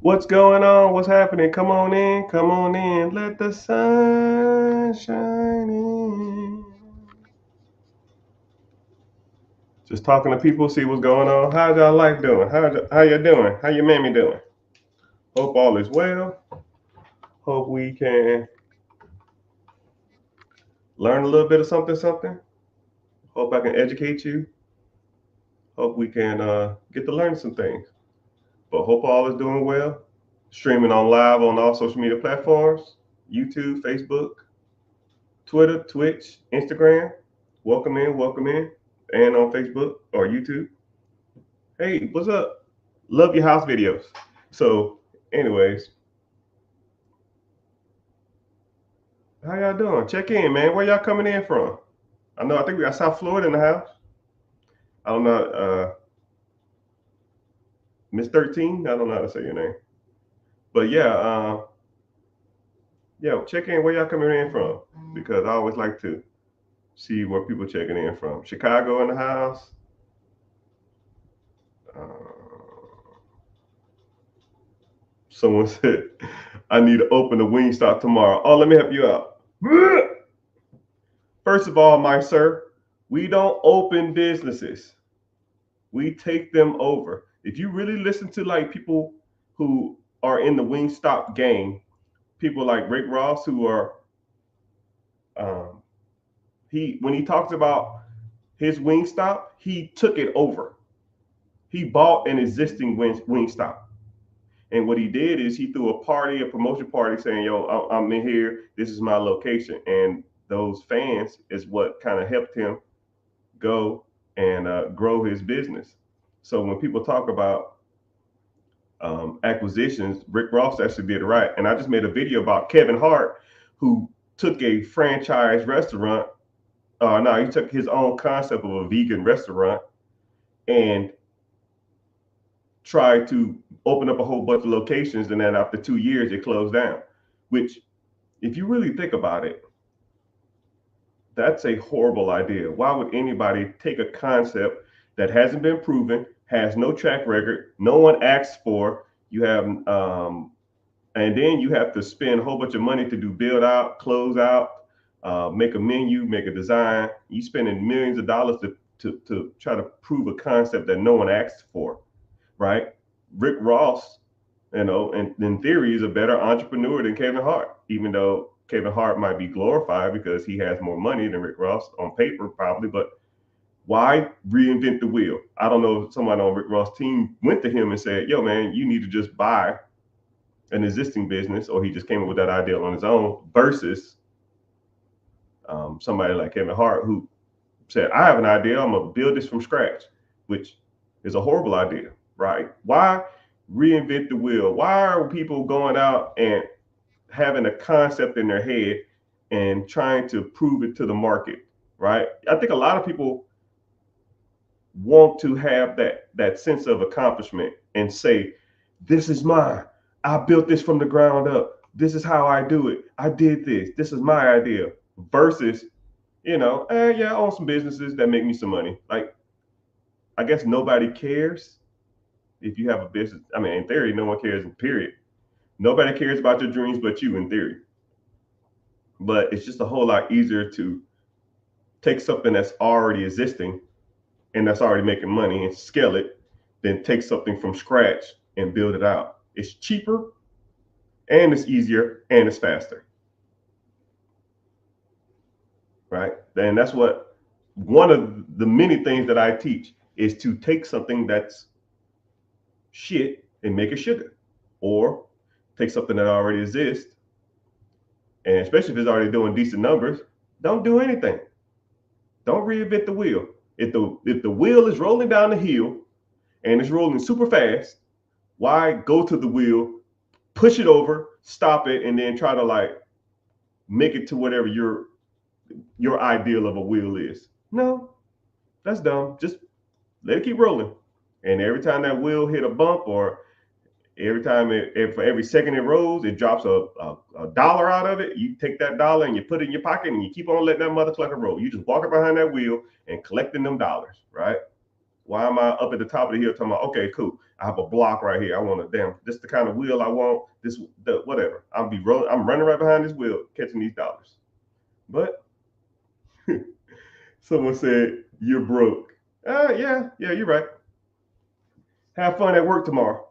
What's going on? What's happening? Come on in. Come on in. Let the sun shine in. Just talking to people, see what's going on. How's y'all life doing? How you doing? How your mammy doing? Hope all is well. Hope we can learn a little bit of something. Hope I can educate you. Hope we can get to learn some things. But hope all is doing well. Streaming on live on all social media platforms: YouTube, Facebook, Twitter, Twitch, Instagram. Welcome in, welcome in. And on Facebook or YouTube. Hey, what's up? Love your house videos. So, anyways, how y'all doing? Check in, man. Where y'all coming in from? I think we got South Florida in the house. I don't know, Miss 13. I don't know how to say your name. But yeah, check in where y'all coming in from because I always like to see where people checking in from. Chicago in the house. Someone said, I need to open the Wingstop tomorrow. Oh, let me help you out. First of all, my sir, we don't open businesses. We take them over. If you really listen to like people who are in the Wingstop game, people like Rick Ross who are um, he when he talks about his Wingstop, he took it over. He bought an existing Wingstop. And what he did is he threw a party, a promotion party, saying, "Yo, I'm in here. This is my location." And those fans is what kind of helped him go and grow his business. So when people talk about acquisitions, Rick Ross actually did it right. And I just made a video about Kevin Hart, who took a franchise restaurant. No, he took his own concept of a vegan restaurant and tried to open up a whole bunch of locations. And then after 2 years, it closed down, which if you really think about it, that's a horrible idea. Why would anybody take a concept that hasn't been proven, has no track record, no one asks for? You have, and then you have to spend a whole bunch of money to do build out, close out, make a menu, make a design. You spending millions of dollars to try to prove a concept that no one asked for, right? Rick Ross, in theory, is a better entrepreneur than Kevin Hart, even though Kevin Hart might be glorified because he has more money than Rick Ross on paper, probably. But why reinvent the wheel? I don't know if somebody on Rick Ross' team went to him and said, "Yo, man, you need to just buy an existing business," or he just came up with that idea on his own, versus somebody like Kevin Hart who said, "I have an idea. I'm gonna build this from scratch," which is a horrible idea, right? Why reinvent the wheel? Why are people going out and having a concept in their head and trying to prove it to the market, right? I think a lot of people want to have that sense of accomplishment and say, "This is mine. I built this from the ground up. This is how I do it. I did this. This is my idea." Versus, yeah, I own some businesses that make me some money. Like, I guess nobody cares if you have a business. I mean, in theory, no one cares. Period. Nobody cares about your dreams but you, in theory. But it's just a whole lot easier to take something that's already existing and that's already making money and scale it than take something from scratch and build it out. It's cheaper and it's easier and it's faster, right? And that's what one of the many things that I teach is to take something that's shit and make it sugar, or take something that already exists, and especially if it's already doing decent numbers, don't do anything. Don't reinvent the wheel. If the wheel is rolling down the hill and it's rolling super fast, why go to the wheel, push it over, stop it, and then try to like make it to whatever your ideal of a wheel is? No, that's dumb. Just let it keep rolling. And every time that wheel hit a bump, or every time for every second it rolls, it drops a dollar out of it. You take that dollar and you put it in your pocket and you keep on letting that mother clucker roll. You just walking behind that wheel and collecting them dollars, right? Why am I up at the top of the hill talking about, okay, cool, I have a block right here. I want a damn, this the kind of wheel I want, this, whatever. I'm running right behind this wheel, catching these dollars. But someone said, you're broke. Yeah, you're right. Have fun at work tomorrow.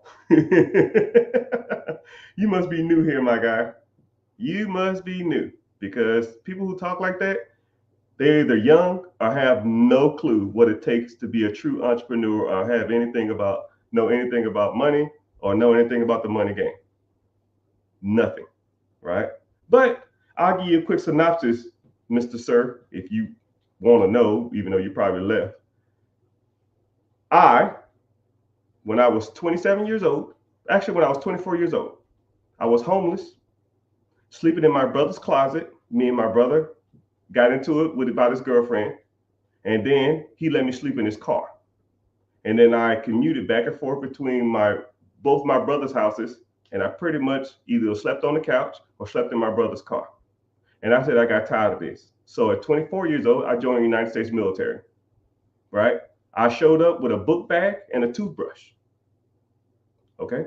You must be new here, my guy. You must be new, because people who talk like that, they're either young or have no clue what it takes to be a true entrepreneur, or know anything about money, or know anything about the money game. Nothing, right? But I'll give you a quick synopsis, Mr. Sir, if you want to know, even though you probably left. When I was 27 years old, actually when I was 24 years old, I was homeless, sleeping in my brother's closet. Me and my brother got into it about his girlfriend, and then he let me sleep in his car. And then I commuted back and forth between both my brother's houses, and I pretty much either slept on the couch or slept in my brother's car. And I said I got tired of this. So at 24 years old, I joined the United States military, right? I showed up with a book bag and a toothbrush. Okay.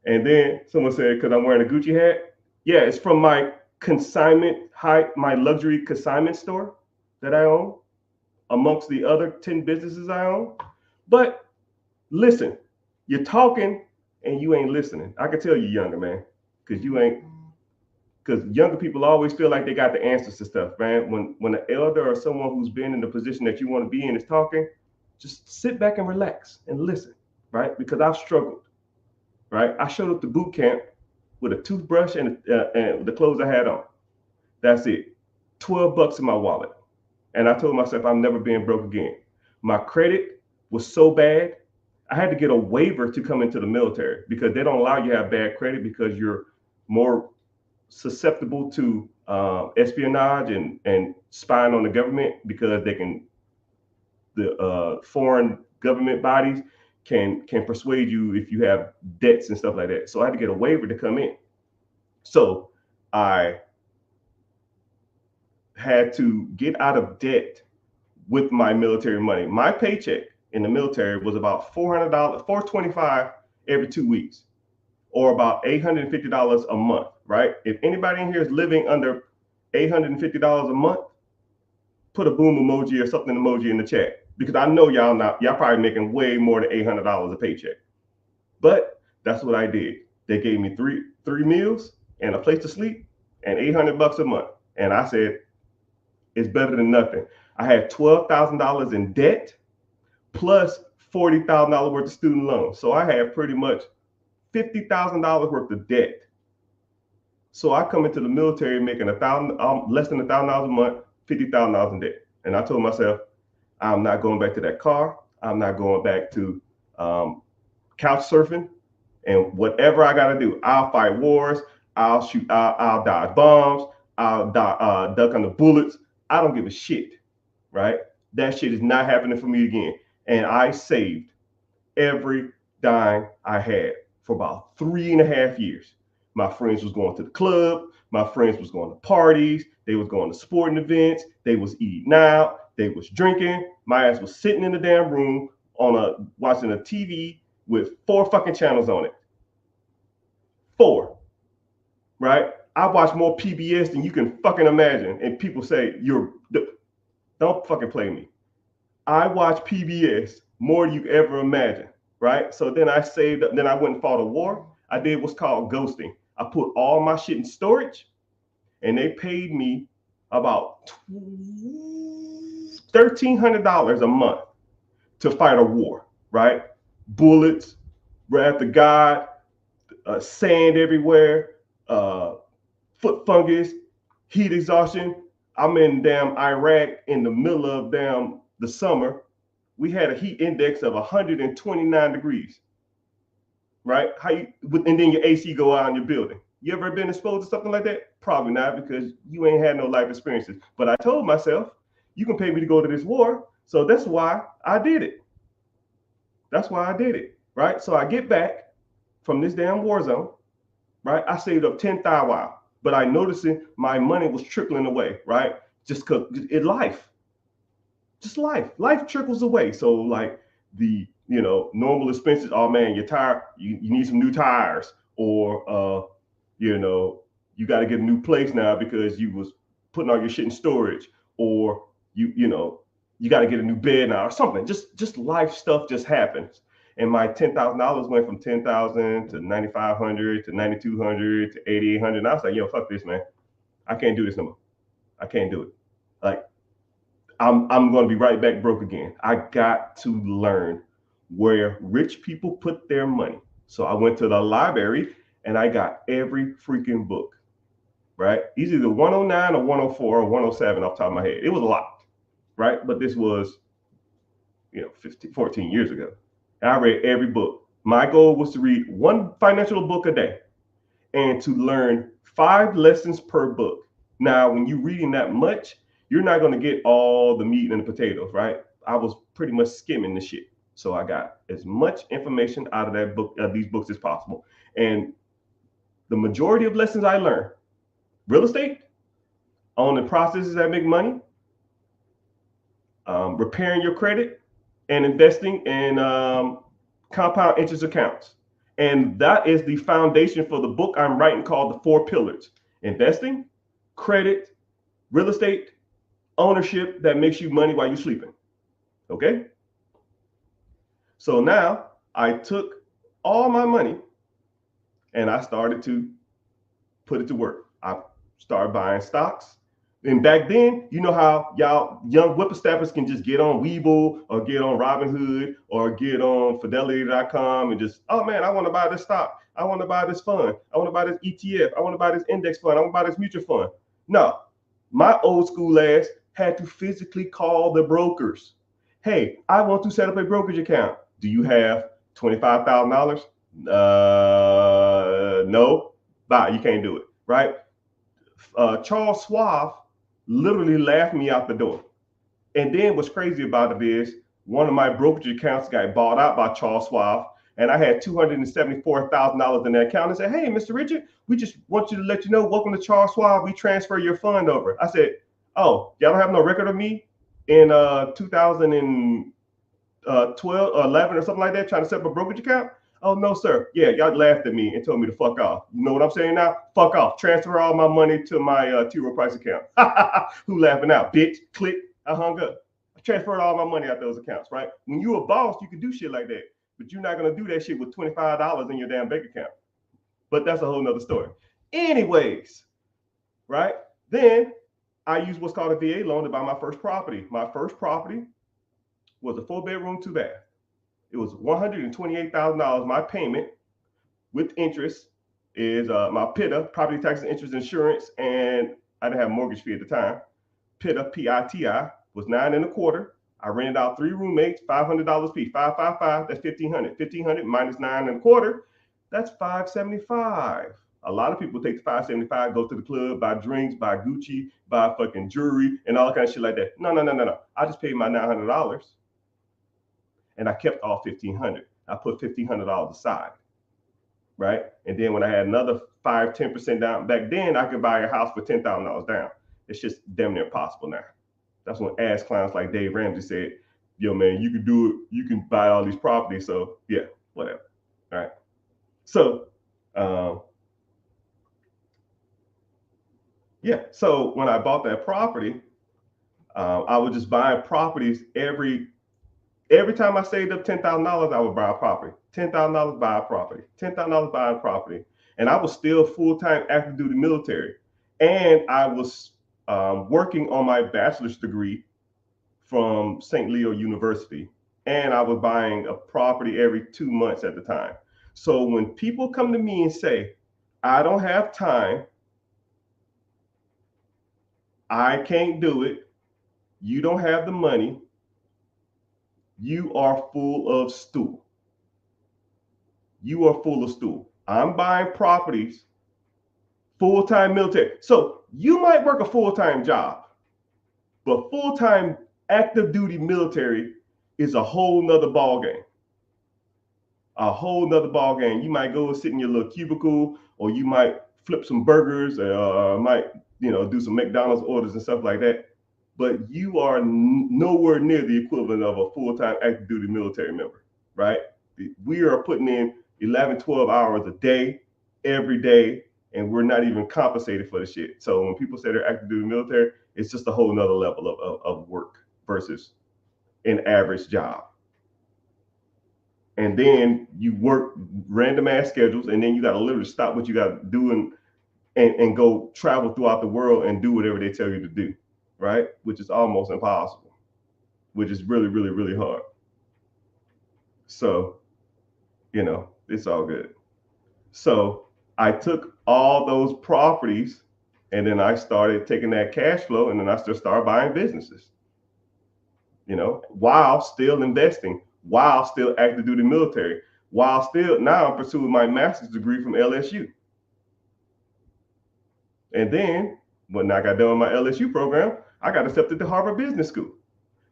And then someone said, because I'm wearing a Gucci hat. Yeah, it's from my my luxury consignment store that I own, amongst the other 10 businesses I own. But listen, you're talking and you ain't listening. I can tell you younger, man, because younger people always feel like they got the answers to stuff, man. When an elder or someone who's been in the position that you want to be in is talking, just sit back and relax and listen, right? Because I've struggled, right? I showed up to boot camp with a toothbrush and the clothes I had on. That's it. $12 in my wallet. And I told myself I'm never being broke again. My credit was so bad, I had to get a waiver to come into the military, because they don't allow you to have bad credit, because you're more susceptible to espionage and spying on the government, because the foreign government bodies can persuade you if you have debts and stuff like that. So I had to get a waiver to come in. So I had to get out of debt with my military money. My paycheck in the military was about $400, $425 every 2 weeks, or about $850 a month, right? If anybody in here is living under $850 a month, put a boom emoji or something emoji in the chat, because I know y'all probably making way more than $800 a paycheck. But that's what I did. They gave me three meals and a place to sleep and $800 a month. And I said, it's better than nothing. I had $12,000 in debt plus $40,000 worth of student loans. So I had pretty much $50,000 worth of debt. So I come into the military making less than $1,000 a month, $50,000 in debt. And I told myself, I'm not going back to that car. I'm not going back to couch surfing, and whatever I got to do, I'll fight wars. I'll shoot. I'll dodge bombs. I'll duck under bullets. I don't give a shit, right? That shit is not happening for me again. And I saved every dime I had for about 3.5 years. My friends was going to the club. My friends was going to parties. They was going to sporting events. They was eating out. They was drinking. My ass was sitting in the damn room watching a TV with 4 fucking channels on it. 4, right? I watch more PBS than you can fucking imagine. And people say, don't fucking play me. I watch PBS more than you ever imagine, right? So then I saved up, then I went and fought a war. I did what's called ghosting. I put all my shit in storage, and they paid me about $1,300 a month to fight a war, right? Bullets, wrath of God, sand everywhere, foot fungus, heat exhaustion. I'm in damn Iraq in the middle of the summer. We had a heat index of 129 degrees, right? And then your AC go out in your building. You ever been exposed to something like that? Probably not, because you ain't had no life experiences. But I told myself, you can pay me to go to this war. So that's why I did it. That's why I did it, right? So I get back from this damn war zone, right? I saved up 10 thou wow, but I noticed my money was trickling away, right? Just because it's life. just life trickles away. So like the normal expenses, oh man, your tire, you need some new tires, or you know you got to get a new place now because you was putting all your shit in storage, or you got to get a new bed now or something. Just life stuff just happens. And my $10,000 went from 10,000 to 9,500 to 9,200 to 8,800. And I was like, yo, fuck this, man. I can't do this no more. I can't do it. Like, I'm going to be right back broke again. I got to learn where rich people put their money. So I went to the library and I got every freaking book, right? Either 109 or 104 or 107 off the top of my head. It was a lot, right? But this was, 14 years ago. And I read every book. My goal was to read one financial book a day and to learn 5 lessons per book. Now, when you're reading that much, you're not going to get all the meat and the potatoes, right? I was pretty much skimming the shit. So I got as much information out of that book, these books as possible. And the majority of lessons I learned: real estate, owning processes that make money, repairing your credit, and investing in compound interest accounts. And that is the foundation for the book I'm writing called The 4 Pillars: investing, credit, real estate, ownership that makes you money while you're sleeping. Okay? So now I took all my money and I started to put it to work. I started buying stocks. And back then, you know how y'all young whippersnappers can just get on Webull or get on Robinhood or get on Fidelity.com and just, oh man, I want to buy this stock. I want to buy this fund. I want to buy this ETF. I want to buy this index fund. I want to buy this mutual fund. No, my old school ass had to physically call the brokers. Hey, I want to set up a brokerage account. Do you have $25,000? No. Bye. You can't do it, right? Charles Schwab literally laughed me out the door. And then what's crazy about it is one of my brokerage accounts got bought out by Charles Schwab, and I had $274,000 in that account. And said, "Hey, Mr. Richard, we just want you to let you know, welcome to Charles Schwab. We transfer your fund over." I said, "Oh, y'all don't have no record of me in 2012 or 11 or something like that, trying to set up a brokerage account?" "Oh, no, sir. Yeah, y'all laughed at me and told me to fuck off." You know what I'm saying now? Fuck off. Transfer all my money to my T. Rowe Price account. Who laughing out? Bitch. Click. I hung up. I transferred all my money out those accounts, right? When you're a boss, you can do shit like that. But you're not going to do that shit with $25 in your damn bank account. But that's a whole nother story. Anyways, right? Then I used what's called a VA loan to buy my first property. My first property was a 4-bedroom, 2-bath. It was $128,000. My payment with interest is my PITA, property taxes, interest, insurance, and I didn't have a mortgage fee at the time. PITA, P-I-T-I, was $9.25. I rented out 3 roommates, $500 fee, 555. That's $1,500. $1,500 minus $9.25. That's $575. A lot of people take the $575, go to the club, buy drinks, buy Gucci, buy fucking jewelry, and all kind of shit like that. No. I just paid my $900. And I kept all $1,500. I put $1,500 aside, right? And then when I had another 5-10% down, back then I could buy a house for $10,000 down. It's just damn near impossible now. That's when ass clowns like Dave Ramsey said, "Yo, man, you can do it. You can buy all these properties." So yeah, whatever. All right. So yeah. So when I bought that property, I was just buying properties every time I saved up $10,000, I would buy a property. $10,000, buy a property. $10,000, buy a property. And I was still full-time active duty military. And I was working on my bachelor's degree from St. Leo University. And I was buying a property every 2 months at the time. So when people come to me and say, "I don't have time, I can't do it, you don't have the money," you are full of stool. You are full of stool. I'm buying properties, full-time military. So you might work a full-time job, but full-time active duty military is a whole nother ball game. A whole nother ball game. You might go and sit in your little cubicle, or you might flip some burgers, might do some McDonald's orders and stuff like that. but you are nowhere near the equivalent of a full-time active duty military member, right? We are putting in 11, 12 hours a day, every day, and we're not even compensated for the shit. So when people say they're active duty military, it's just a whole nother level of work versus an average job. And then you work random ass schedules, and then you got to literally stop what you got to do and go travel throughout the world and do whatever they tell you to do, right? Which is almost impossible, which is really, really, really hard. So, it's all good. So I took all those properties and then I started taking that cash flow and then I just started buying businesses, while still investing, while still active duty military, while still now I'm pursuing my master's degree from LSU. And then when I got done with my LSU program, I got accepted to Harvard Business School.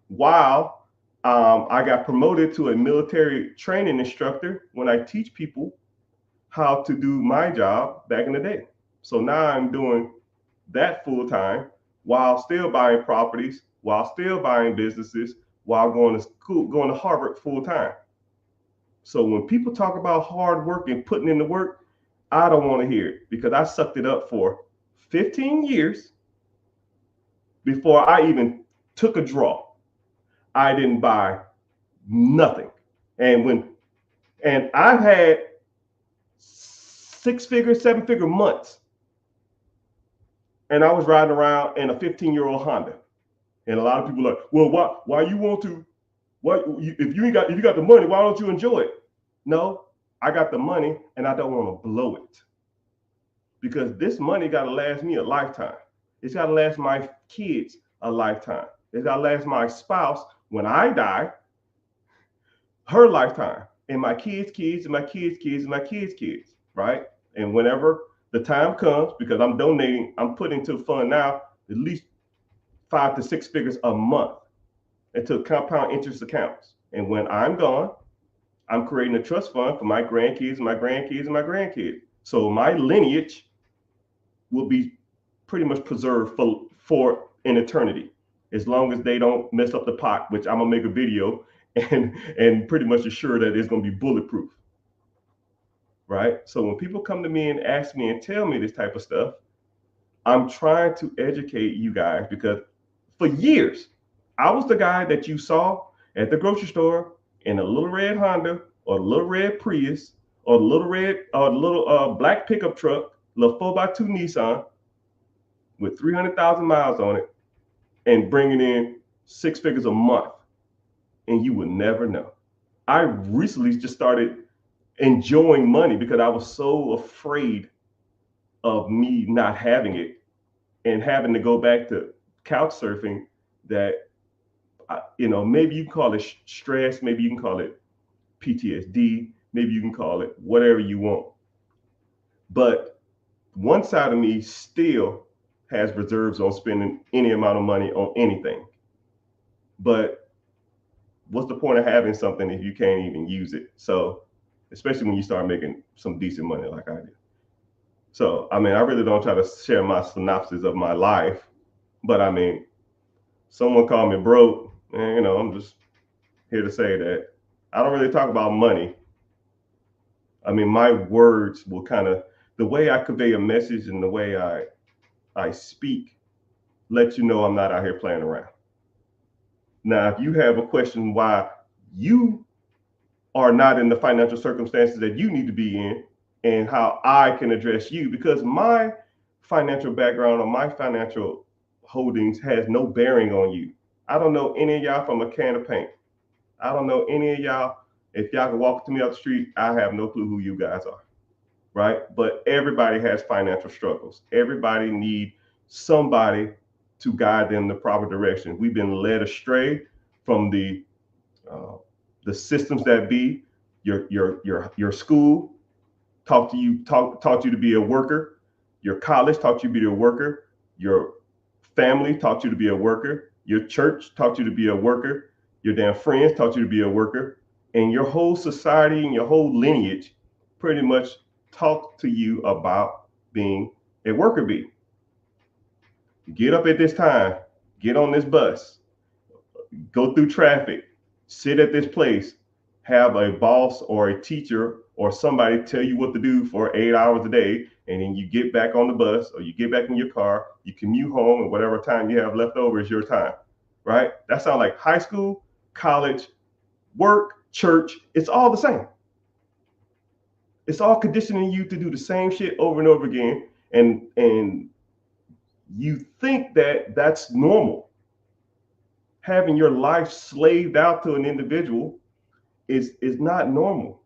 While I got promoted to a military training instructor when I teach people how to do my job back in the day. So now I'm doing that full time while still buying properties, while still buying businesses, while going to school, going to Harvard full time. So when people talk about hard work and putting in the work, I don't want to hear it because I sucked it up for 15 years before I even took a draw. I didn't buy nothing. And I've had 6-figure, 7-figure months. And I was riding around in a 15-year-old Honda. And a lot of people are like, well, why you want to, if you got the money, why don't you enjoy it? No, I got the money and I don't want to blow it. Because this money got to last me a lifetime. It's got to last my kids a lifetime. It's got to last my spouse when I die, her lifetime, and my kids' kids, and my kids' kids, and my kids' kids, right? And whenever the time comes, because I'm donating, I'm putting to the fund now at least 5 to 6 figures a month into compound interest accounts. And when I'm gone, I'm creating a trust fund for my grandkids, my grandkids, and my grandkids. So my lineage will be pretty much preserved for an eternity, as long as they don't mess up the pot, which I'm gonna make a video and pretty much assure that it's gonna be bulletproof. Right? So when people come to me and ask me and tell me this type of stuff, I'm trying to educate you guys because for years, I was the guy that you saw at the grocery store in a little red Honda or a little red Prius or the little black pickup truck, little 4x2 Nissan with 300,000 miles on it and bringing in 6 figures a month. And you would never know. I recently just started enjoying money because I was so afraid of me not having it and having to go back to couch surfing that, maybe you can call it stress, maybe you can call it PTSD, maybe you can call it whatever you want. But one side of me still has reserves on spending any amount of money on anything. But what's the point of having something if you can't even use it? So, especially when you start making some decent money like I did. So, I really don't try to share my synopsis of my life, but someone called me broke, and I'm just here to say that I don't really talk about money. My words will the way I convey a message and the way I speak, let you know I'm not out here playing around. Now, if you have a question why you are not in the financial circumstances that you need to be in and how I can address you, because my financial background or my financial holdings has no bearing on you. I don't know any of y'all from a can of paint. I don't know any of y'all. If y'all can walk to me up the street, I have no clue who you guys are, right? But everybody has financial struggles. Everybody needs somebody to guide them in the proper direction. We've been led astray from the systems that be. Your school taught you to be a worker. Your college taught you to be a worker. Your family taught you to be a worker. Your church taught you to be a worker. Your damn friends taught you to be a worker. And your whole society and your whole lineage pretty much talk to you about being a worker bee. Get up at this time get on this bus, go through traffic, sit at this place, have a boss or a teacher or somebody tell you what to do for 8 hours a day, and then you get back on the bus or you get back in your car, you commute home, and whatever time you have left over is your time, right? That sounds like high school, college, work, church. It's all the same. It's all conditioning you to do the same shit over and over again, and you think that that's normal. Having your life slaved out to an individual is not normal.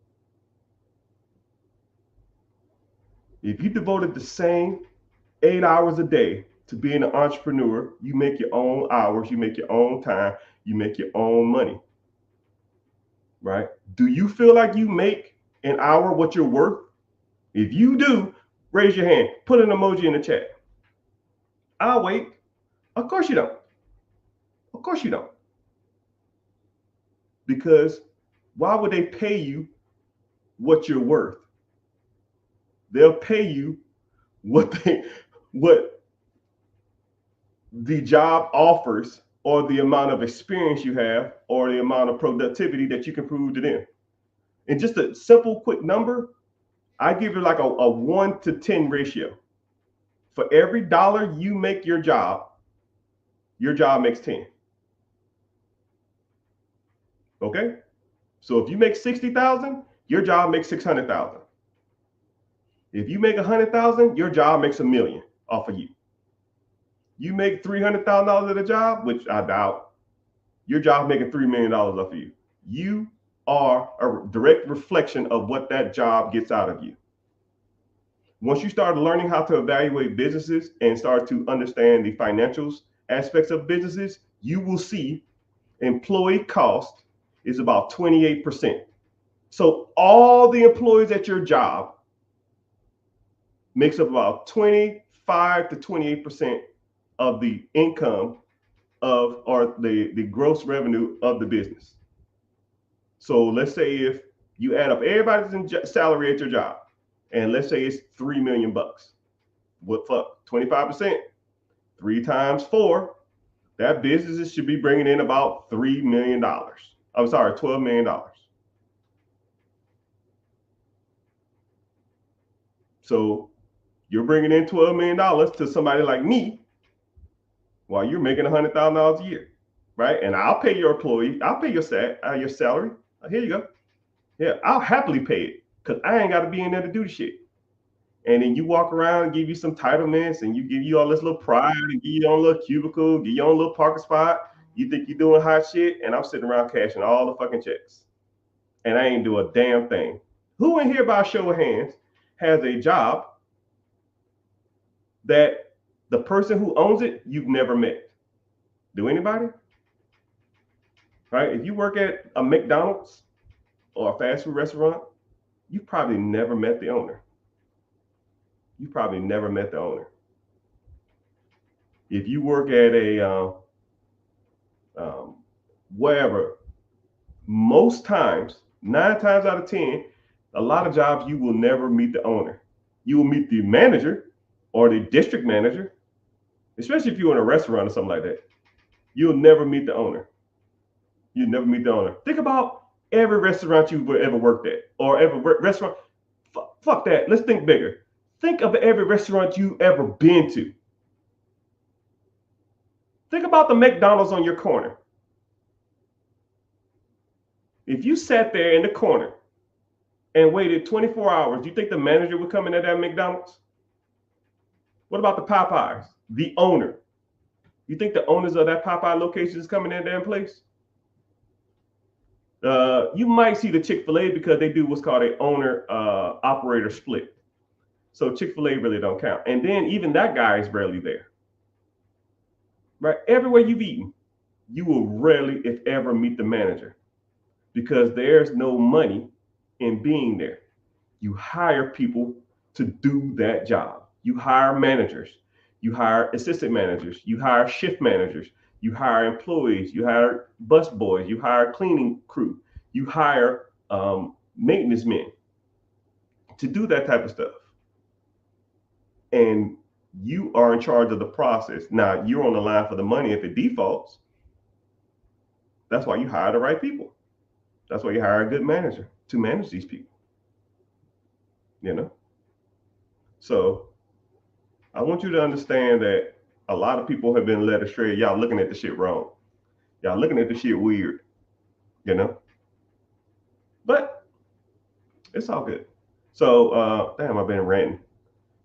If you devoted the same 8 hours a day to being an entrepreneur, you make your own hours, you make your own time, you make your own money, right? Do you feel like you make an hour what you're worth? If you do, raise your hand, put an emoji in the chat. I'll wait. Of course you don't. Of course you don't. Because why would they pay you what you're worth? They'll pay you what the job offers, or the amount of experience you have, or the amount of productivity that you can prove to them. And just a simple quick number, I give it like a 1 to 10 ratio. For every dollar you make your job makes 10. Okay? So if you make 60,000, your job makes 600,000. If you make 100,000, your job makes $1 million off of you. You make $300,000 at a job, which I doubt, your job making $3 million off of you. You are a direct reflection of what that job gets out of you. Once you start learning how to evaluate businesses and start to understand the financials aspects of businesses, you will see employee cost is about 28%. So all the employees at your job makes up about 25 to 28% of the income of, or the gross revenue of the business. So let's say if you add up everybody's salary at your job, and let's say it's $3 million. What fuck? 25%, 3 times 4, that business should be bringing in about $3 million. I'm sorry, $12 million. So you're bringing in $12 million to somebody like me, while you're making $100,000 a year, right? And I'll pay your employee, I'll pay your salary. Here you go. Yeah, I'll happily pay it, because I ain't got to be in there to do the shit. And then you walk around and give you some entitlements, and give you all this little pride, and give you your own little cubicle, give you your own little parking spot. You think you're doing hot shit, and I'm sitting around cashing all the fucking checks. And I ain't do a damn thing. Who in here, by a show of hands, has a job that the person who owns it you've never met? Do anybody? Right? If you work at a McDonald's or a fast food restaurant, you've probably never met the owner. You probably never met the owner. If you work at a wherever, most times, 9 times out of 10, a lot of jobs you will never meet the owner. You will meet the manager or the district manager, especially if you're in a restaurant or something like that. You'll never meet the owner. You never meet the owner. Think about every restaurant you've ever worked at, or every restaurant. Fuck that. Let's think bigger. Think of every restaurant you've ever been to. Think about the McDonald's on your corner. If you sat there in the corner and waited 24 hours, do you think the manager would come in at that McDonald's? What about the Popeyes? The owner. You think the owners of that Popeye location is coming in that place? You might see the Chick-fil-A, because they do what's called an owner operator split. So Chick-fil-A really don't count. And then even that guy is rarely there. Right? Everywhere you've eaten, you will rarely, if ever, meet the manager, because there's no money in being there. You hire people to do that job. You hire managers. You hire assistant managers. You hire shift managers. You hire employees. You hire bus boys. You hire cleaning crew. You hire maintenance men to do that type of stuff. And You are in charge of the process. Now you're on the line for the money if it defaults. That's why you hire the right people. That's why you hire a good manager to manage these people. You know? So I want you to understand that a lot of people have been led astray. Y'all looking at the shit wrong. Y'all looking at the shit weird, you know? But it's all good. So damn, I've been ranting.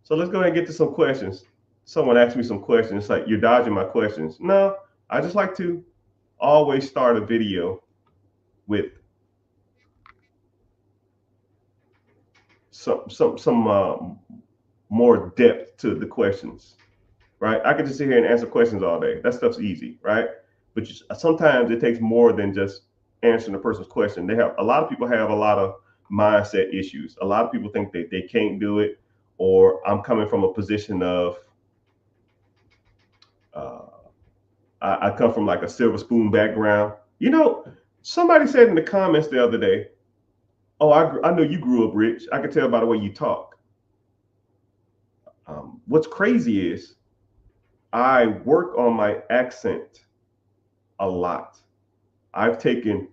So let's go ahead and get to some questions. Someone asked me some questions. It's like, you're dodging my questions. No, I just like to always start a video with some more depth to the questions, right? I could just sit here and answer questions all day. That stuff's easy, right? But sometimes it takes more than just answering the person's question. A lot of people have a lot of mindset issues. A lot of people think that they can't do it, or I'm coming from a position of I come from like a silver spoon background. You know, somebody said in the comments the other day, "Oh, I know you grew up rich. I can tell by the way you talk." What's crazy is I work on my accent a lot. I've taken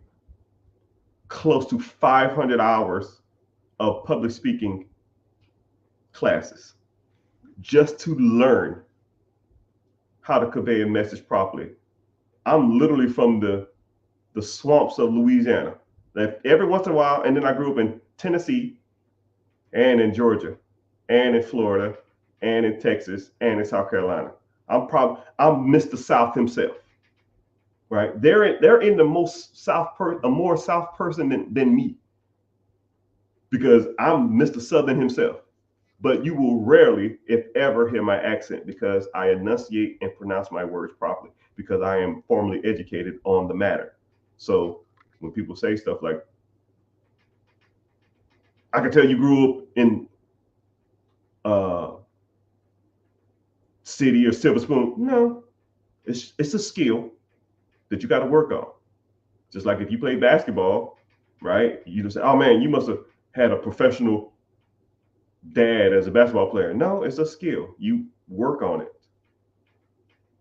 close to 500 hours of public speaking classes just to learn how to convey a message properly. I'm literally from the swamps of Louisiana. That every once in a while, and then I grew up in Tennessee and in Georgia and in Florida and in Texas and in South Carolina. I'm Mr. South himself, right? They're in the most a more South person than me, because I'm Mr. Southern himself. But you will rarely, if ever, hear my accent because I enunciate and pronounce my words properly because I am formally educated on the matter. So when people say stuff like, I can tell you grew up in city or silver spoon. No, it's a skill that you got to work on. Just like if you play basketball, right? You just say, oh man, you must have had a professional dad as a basketball player. No, it's a skill. You work on it,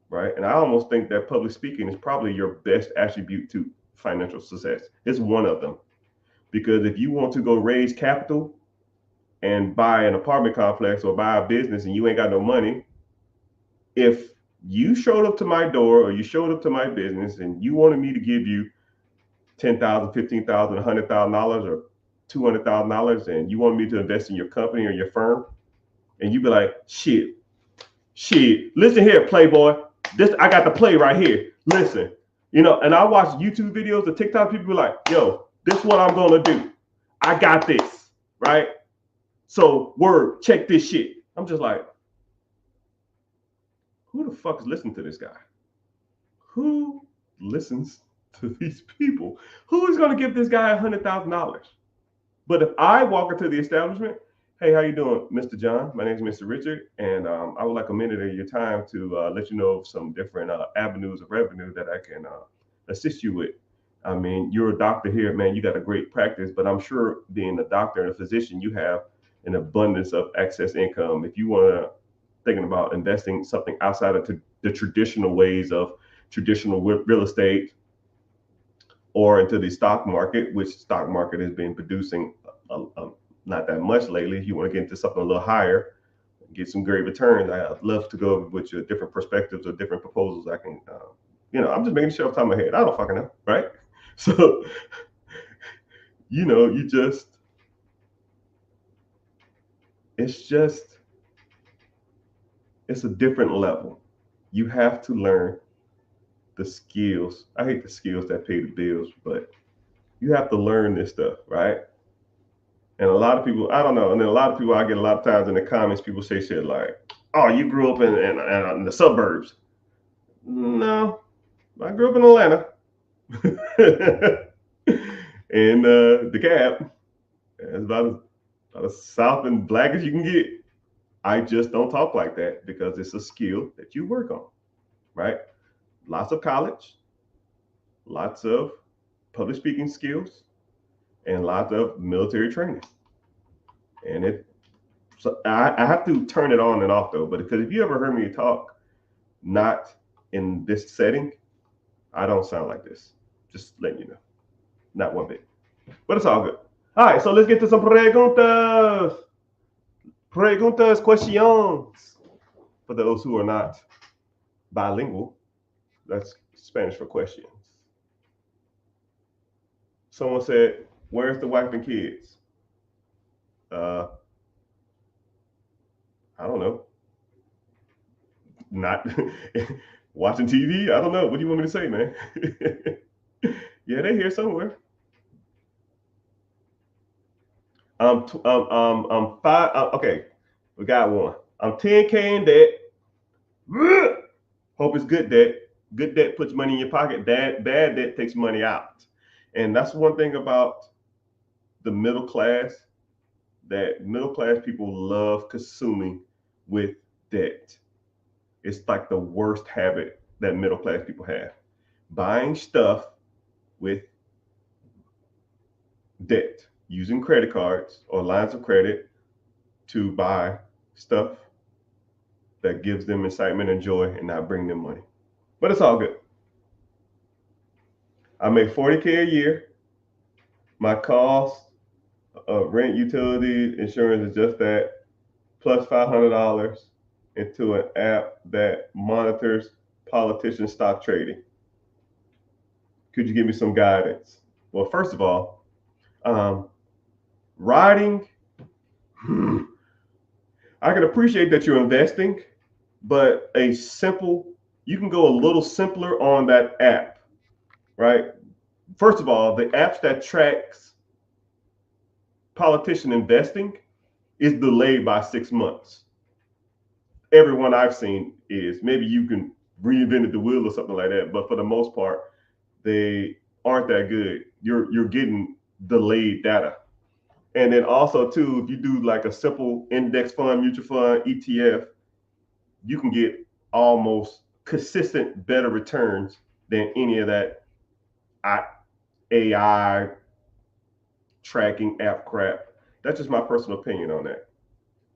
right? And I almost think that public speaking is probably your best attribute to financial success. It's one of them. Because if you want to go raise capital and buy an apartment complex or buy a business and you ain't got no money, if you showed up to my door or you showed up to my business and you wanted me to give you $10,000, $15,000, $100,000 or $200,000, and you want me to invest in your company or your firm, and you be like, shit, listen here, Playboy, I got the play right here. Listen, and I watch YouTube videos or TikTok, people be like, yo, this is what I'm gonna do. I got this, right? So word, check this shit. I'm just like, who the fuck is listening to this guy? Who listens to these people? Who is going to give this guy $100,000? But if I walk into the establishment, hey, how you doing, Mr. John? My name is Mr. Richard, and I would like a minute of your time to let you know of some different avenues of revenue that I can assist you with. I mean, you're a doctor here, man. You got a great practice, but I'm sure being a doctor and a physician, you have an abundance of excess income. If you want to thinking about investing something outside of the traditional ways of traditional real estate or into the stock market, which stock market has been producing not that much lately. If you want to get into something a little higher, get some great returns, I'd love to go with your different perspectives or different proposals. I can, I'm just making sure off the top of my head. I don't fucking know, right? So, it's a different level. You have to learn the skills. I hate the skills that pay the bills, but you have to learn this stuff, right? And a lot of people, I don't know. And then a lot of people, I get a lot of times in the comments, people say shit like, oh, you grew up in the suburbs. No, I grew up in Atlanta. And DeKalb. It's about as south and black as you can get. I just don't talk like that because it's a skill that you work on, right? Lots of college, lots of public speaking skills, and lots of military training. And So I have to turn it on and off though. But because if you ever heard me talk, not in this setting, I don't sound like this. Just letting you know, not one bit. But it's all good. All right, so let's get to some preguntas. Preguntas, questions. For those who are not bilingual, that's Spanish for questions. Someone said, "Where's the wife and kids?" Uh, I don't know. Not watching TV. I don't know. What do you want me to say, man? Yeah, they're here somewhere. Five. Okay, we got one. I'm 10K in debt. Hope it's good debt. Good debt puts money in your pocket. Bad debt takes money out. And that's one thing about the middle class, that middle class people love consuming with debt. It's like the worst habit that middle class people have. Buying stuff with debt, using credit cards or lines of credit to buy stuff that gives them excitement and joy and not bring them money. But it's all good. I make 40K a year. My cost of rent, utilities, insurance is just that, plus $500 into an app that monitors politician stock trading. Could you give me some guidance? Well, first of all, riding, I can appreciate that you're investing, but you can go a little simpler on that app, right? First of all, the apps that tracks politician investing is delayed by 6 months. Everyone I've seen is. Maybe you can reinvent the wheel or something like that, but for the most part, they aren't that good. You're getting delayed data. And then also too, if you do like a simple index fund, mutual fund, ETF, you can get almost consistent better returns than any of that AI tracking app crap. That's just my personal opinion on that.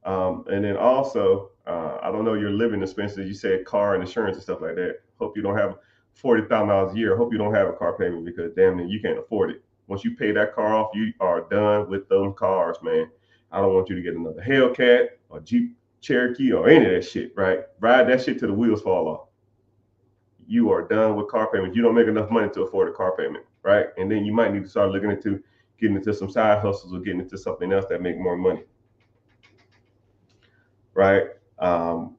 And then also, I don't know your living expenses. You said car and insurance and stuff like that. Hope you don't have $40,000 a year. Hope you don't have a car payment because damn it, you can't afford it. Once you pay that car off, you are done with them cars, man. I don't want you to get another Hellcat or Jeep Cherokee or any of that shit, right? Ride that shit till the wheels fall off. You are done with car payments. You don't make enough money to afford a car payment, right? And then you might need to start looking into getting into some side hustles or getting into something else that make more money, right? Um,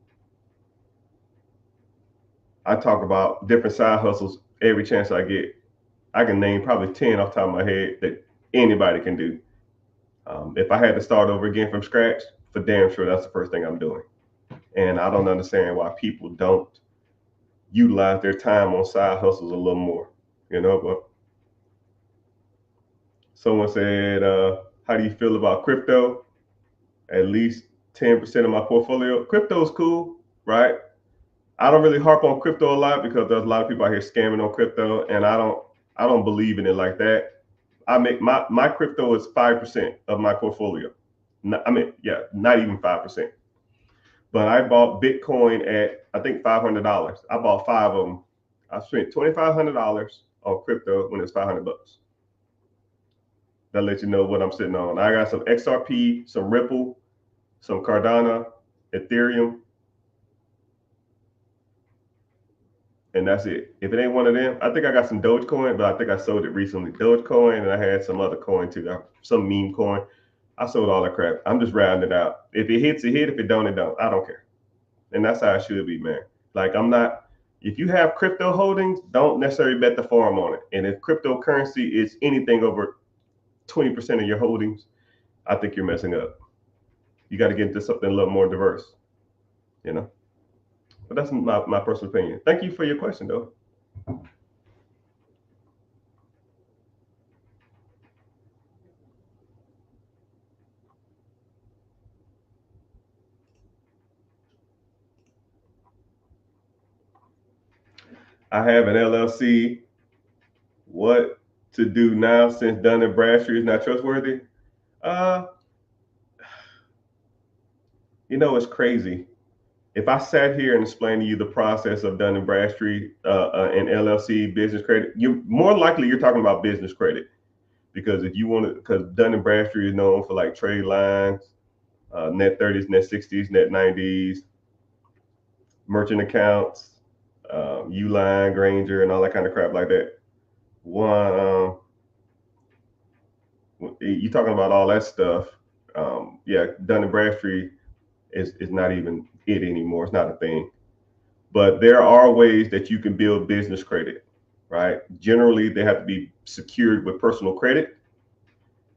I talk about different side hustles every chance I get. I can name probably 10 off the top of my head that anybody can do. If I had to start over again from scratch, for damn sure, that's the first thing I'm doing. And I don't understand why people don't utilize their time on side hustles a little more, But someone said, how do you feel about crypto? At least 10% of my portfolio. Crypto is cool, right? I don't really harp on crypto a lot because there's a lot of people out here scamming on crypto, and I don't believe in it like that. I make my crypto is 5% of my portfolio. Not even 5%. But I bought Bitcoin at I think $500. I bought five of them. I spent $2,500 on crypto when it's $500. That lets you know what I'm sitting on. I got some XRP, some Ripple, some Cardano, Ethereum, and that's it. If it ain't one of them, I think I got some Dogecoin, but I think I sold it recently. Dogecoin, and I had some other coin too, some meme coin. I sold all that crap. I'm just rounding it out. If it hits, it hit. If it don't, it don't. I don't care. And that's how it should be, man. Like I'm not. If you have crypto holdings, don't necessarily bet the farm on it. And if cryptocurrency is anything over 20% of your holdings, I think you're messing up. You got to get into something a little more diverse, you know. But that's my personal opinion. Thank you for your question, though. I have an LLC. What to do now since Dun and Bradstreet is not trustworthy? Uh, It's crazy. If I sat here and explained to you the process of Dun and Bradstreet and LLC business credit, you more likely you're talking about business credit, because if you want to, because Dun and Bradstreet is known for like trade lines, net 30s, net 60s, net 90s, merchant accounts, Uline, Granger, and all that kind of crap like that. One, you talking about all that stuff? Yeah, Dun and Bradstreet is not even it anymore. It's not a thing. But there are ways that you can build business credit, right? Generally, they have to be secured with personal credit,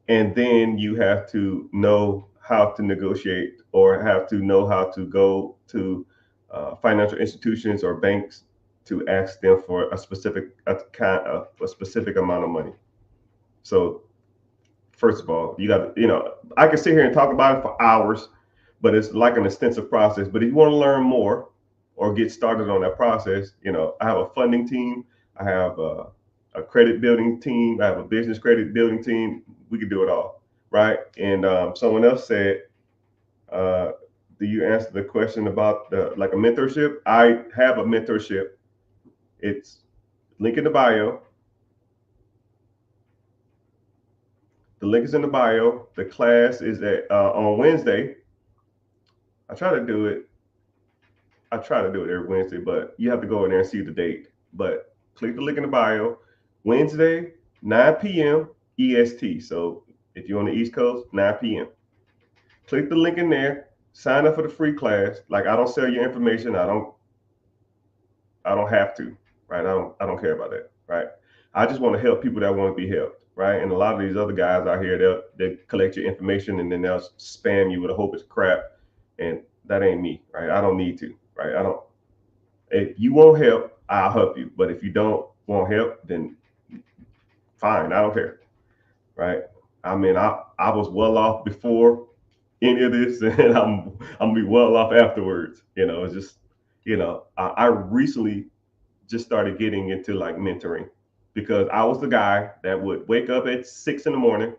and then you have to know how to negotiate or have to know how to go to financial institutions or banks to ask them for a specific amount of money. So first of all, you got to, I can sit here and talk about it for hours, but it's like an extensive process. But if you want to learn more or get started on that process, I have a funding team, I have a credit building team, I have a business credit building team. We can do it all, right? And someone else said, uh, "Do you answer the question about like a mentorship?" I have a mentorship. It's link in the bio. The link is in the bio. The class is on Wednesday. I try to do it. I try to do it every Wednesday, but you have to go in there and see the date. But click the link in the bio. Wednesday, 9 p.m. EST. So if you're on the East Coast, 9 p.m. Click the link in there. Sign up for the free class. Like, I don't sell your information. I don't have to, right? I don't care about that, right? I just want to help people that want to be helped, right? And a lot of these other guys out here, they collect your information and then they'll spam you with a whole bunch of crap, and that ain't me, right? I don't need to, right? I don't. If you want help, I'll help you. But if you don't want help, then fine, I don't care, right? I mean, I was well off before any of this, and I'm gonna be well off afterwards. It's just, I recently just started getting into like mentoring, because I was the guy that would wake up at 6 in the morning.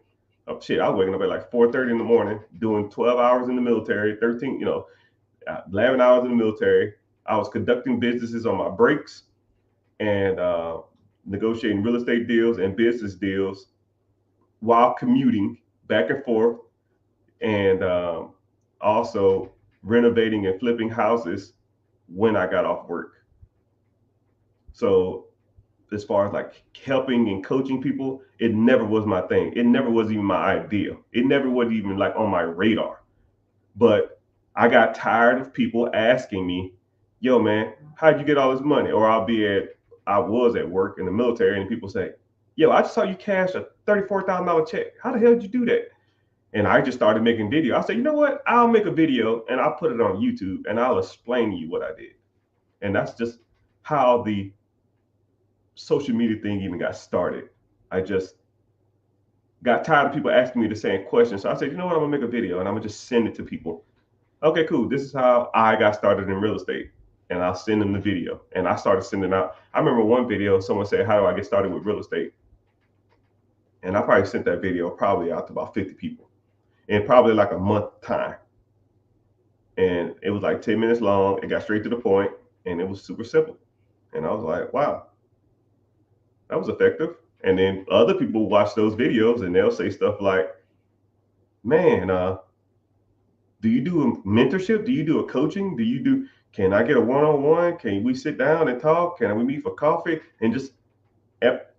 Oh shit, I was waking up at like 4:30 in the morning, doing 12 hours in the military, 13, 11 hours in the military. I was conducting businesses on my breaks and negotiating real estate deals and business deals while commuting back and forth, and also renovating and flipping houses when I got off work. So as far as like helping and coaching people, it never was my thing. It never was even my idea. It never was even like on my radar. But I got tired of people asking me, "Yo, man, how'd you get all this money?" Or I was at work in the military, and people say, "Yo, I just saw you cash a $34,000 check. How the hell did you do that?" And I just started making video. I said, "You know what? I'll make a video and I'll put it on YouTube and I'll explain to you what I did." And that's just how the social media thing even got started. I just got tired of people asking me the same question. So I said, you know what? I'm gonna make a video and I'm gonna just send it to people. Okay, cool. This is how I got started in real estate. And I'll send them the video. And I started sending out. I remember one video, someone said, "How do I get started with real estate?" And I probably sent that video probably out to about 50 people in probably like a month time. And it was like 10 minutes long. It got straight to the point and it was super simple. And I was like, wow, that was effective. And then other people watch those videos and they'll say stuff like, "Man, do you do a mentorship? Do you do a coaching? Can I get a one-on-one? Can we sit down and talk? Can we meet for coffee?" And just,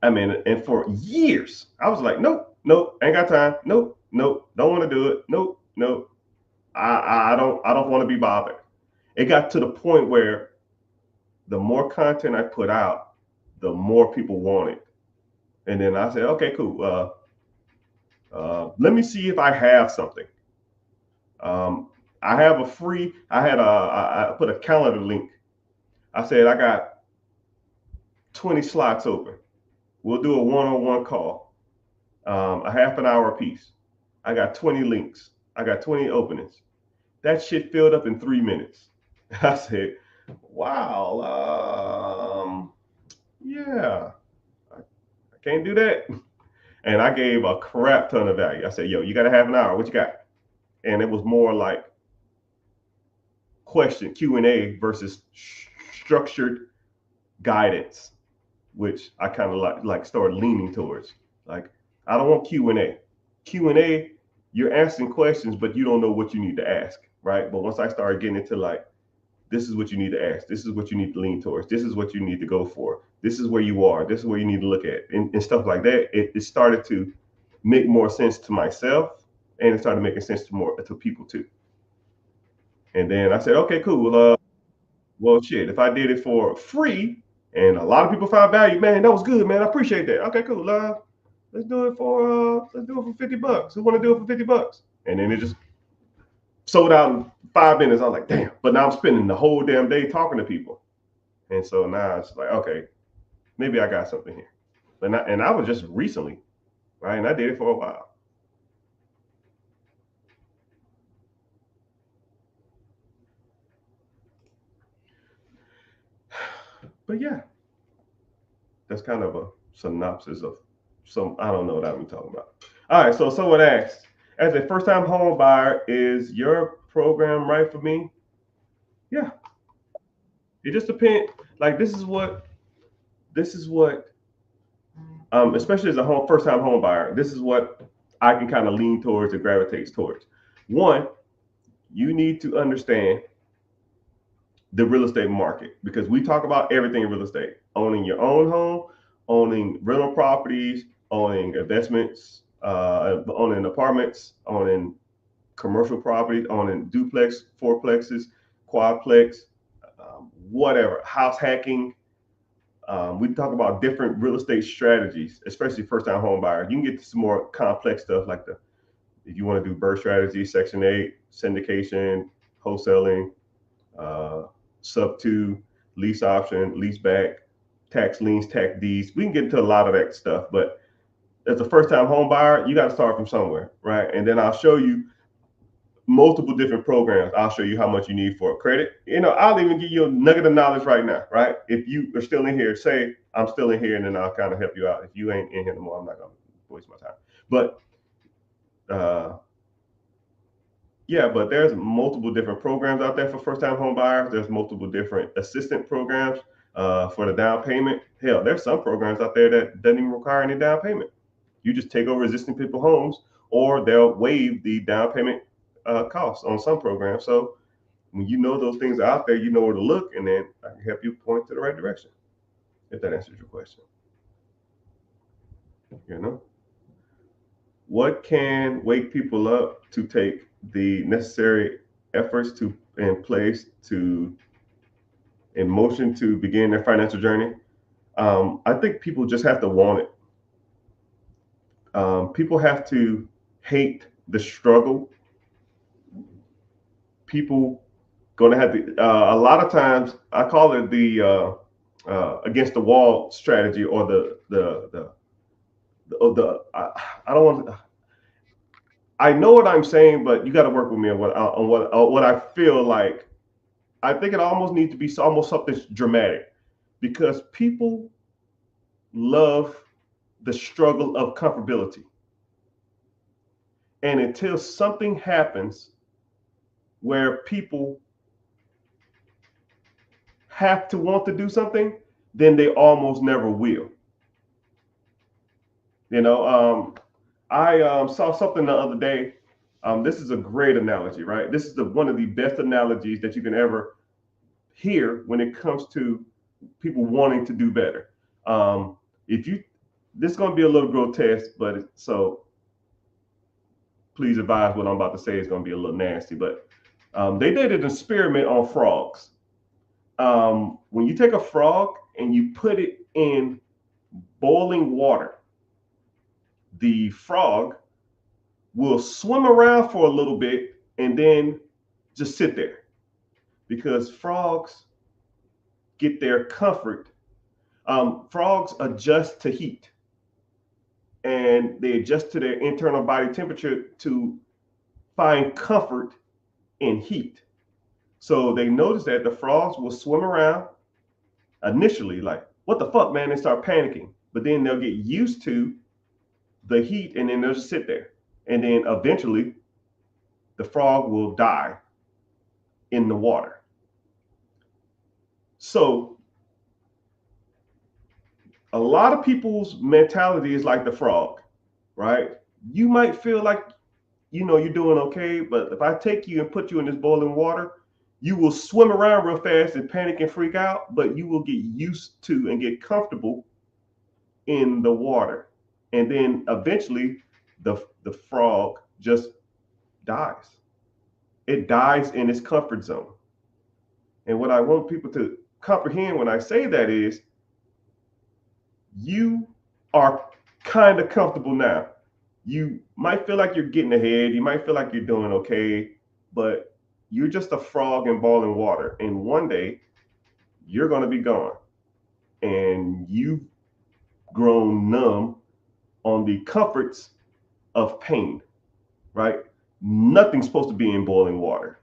I mean, and for years, I was like, "Nope, nope, ain't got time. Nope, nope, don't want to do it. Nope, nope. I don't want to be bothered." It got to the point where the more content I put out, the more people wanted. And then I said, "Okay, cool. Let me see if I have something." Um, I have a free. I put a calendar link. I said I got 20 slots open. We'll do a one-on-one call, a half an hour piece. I got 20 links. I got 20 openings. That shit filled up in 3 minutes. I said, "Wow, yeah, I can't do that." And I gave a crap ton of value. I said, "Yo, you got a half an hour? What you got?" And it was more like question Q&A versus structured guidance, which I kind of like started leaning towards. Like, I don't want Q&A. Q&A, you're asking questions, but you don't know what you need to ask, right? But once I started getting into like, this is what you need to ask, this is what you need to lean towards, this is what you need to go for, this is where you are, this is where you need to look at, and stuff like that, it started to make more sense to myself, and it started making sense to people too. And then I said, okay, cool. Well, shit, if I did it for free and a lot of people found value, man, that was good, man. I appreciate that. Okay, cool. Let's do it for $50. Who want to do it for $50? And then it just sold out in 5 minutes. I was like, damn. But now I'm spending the whole damn day talking to people. And so now it's like, okay, maybe I got something here. And I was just recently, right? And I did it for a while. But yeah, that's kind of a synopsis of I don't know what I'm talking about. All right, so someone asked, as a first-time home buyer, is your program right for me? Yeah, it just depends. Like this is what, especially as a first-time home buyer, this is what I can kind of lean towards and gravitate towards. One, you need to understand the real estate market, because we talk about everything in real estate: owning your own home, owning rental properties, owning investments, owning apartments, owning commercial properties, owning duplex, fourplexes, quadplex, whatever, house hacking. We talk about different real estate strategies, especially first-time home buyers. You can get to some more complex stuff like if you want to do BRRRR strategy, Section 8, syndication, wholesaling, sub 2, lease option, lease back, tax liens, tax deeds. We can get into a lot of that stuff, but as a first-time home buyer, you got to start from somewhere, right? And then I'll show you multiple different programs. I'll show you how much you need for credit. I'll even give you a nugget of knowledge right now, right? If you are still in here, say I'm still in here, and then I'll kind of help you out. If you ain't in here no more, I'm not gonna waste my time. But yeah, but there's multiple different programs out there for first-time home buyers. There's multiple different assistant programs for the down payment. Hell, there's some programs out there that doesn't even require any down payment. You just take over existing people's homes, or they'll waive the down payment costs on some programs. So when you know those things are out there, you know where to look, and then I can help you point to the right direction, if that answers your question. What can wake people up to take the necessary efforts in place in motion to begin their financial journey? I think people just have to want it. People have to hate the struggle. People going to have to, a lot of times, I call it the against the wall strategy, or I don't want to, I know what I'm saying, but you got to work with me on what I feel like. I think it almost needs to be almost something dramatic, because people love the struggle of comfortability. And until something happens where people have to want to do something, then they almost never will. I saw something the other day. This is a great analogy, right? This is one of the best analogies that you can ever hear when it comes to people wanting to do better. This is going to be a little grotesque, but so please advise what I'm about to say is going to be a little nasty. But they did an experiment on frogs. When you take a frog and you put it in boiling water, the frog will swim around for a little bit and then just sit there, because frogs get their comfort. Frogs adjust to heat, and they adjust to their internal body temperature to find comfort in heat. So they notice that the frogs will swim around initially like, what the fuck, man? They start panicking, but then they'll get used to the heat, and then they'll just sit there. And then eventually the frog will die in the water. So a lot of people's mentality is like the frog, right? You might feel like you're doing okay, but if I take you and put you in this boiling water, you will swim around real fast and panic and freak out, but you will get used to and get comfortable in the water. And then eventually the frog just dies. It dies in its comfort zone. And what I want people to comprehend when I say that is you are kind of comfortable now. You might feel like you're getting ahead. You might feel like you're doing okay, but you're just a frog in boiling water. And one day you're going to be gone. And you've grown numb on the comforts of pain, right? Nothing's supposed to be in boiling water,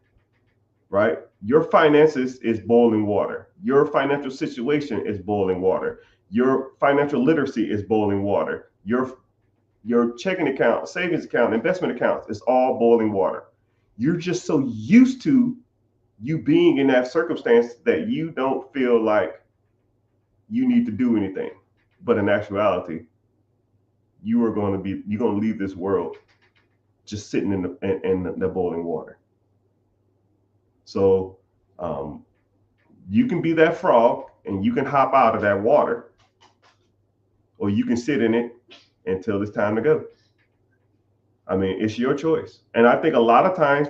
right? Your finances is boiling water. Your financial situation is boiling water. Your financial literacy is boiling water. Your checking account, savings account, investment accounts is all boiling water. You're just so used to you being in that circumstance that you don't feel like you need to do anything. But in actuality, you're going to leave this world just sitting in the boiling water. So you can be that frog and you can hop out of that water, or you can sit in it until it's time to go. I mean, it's your choice. And I think a lot of times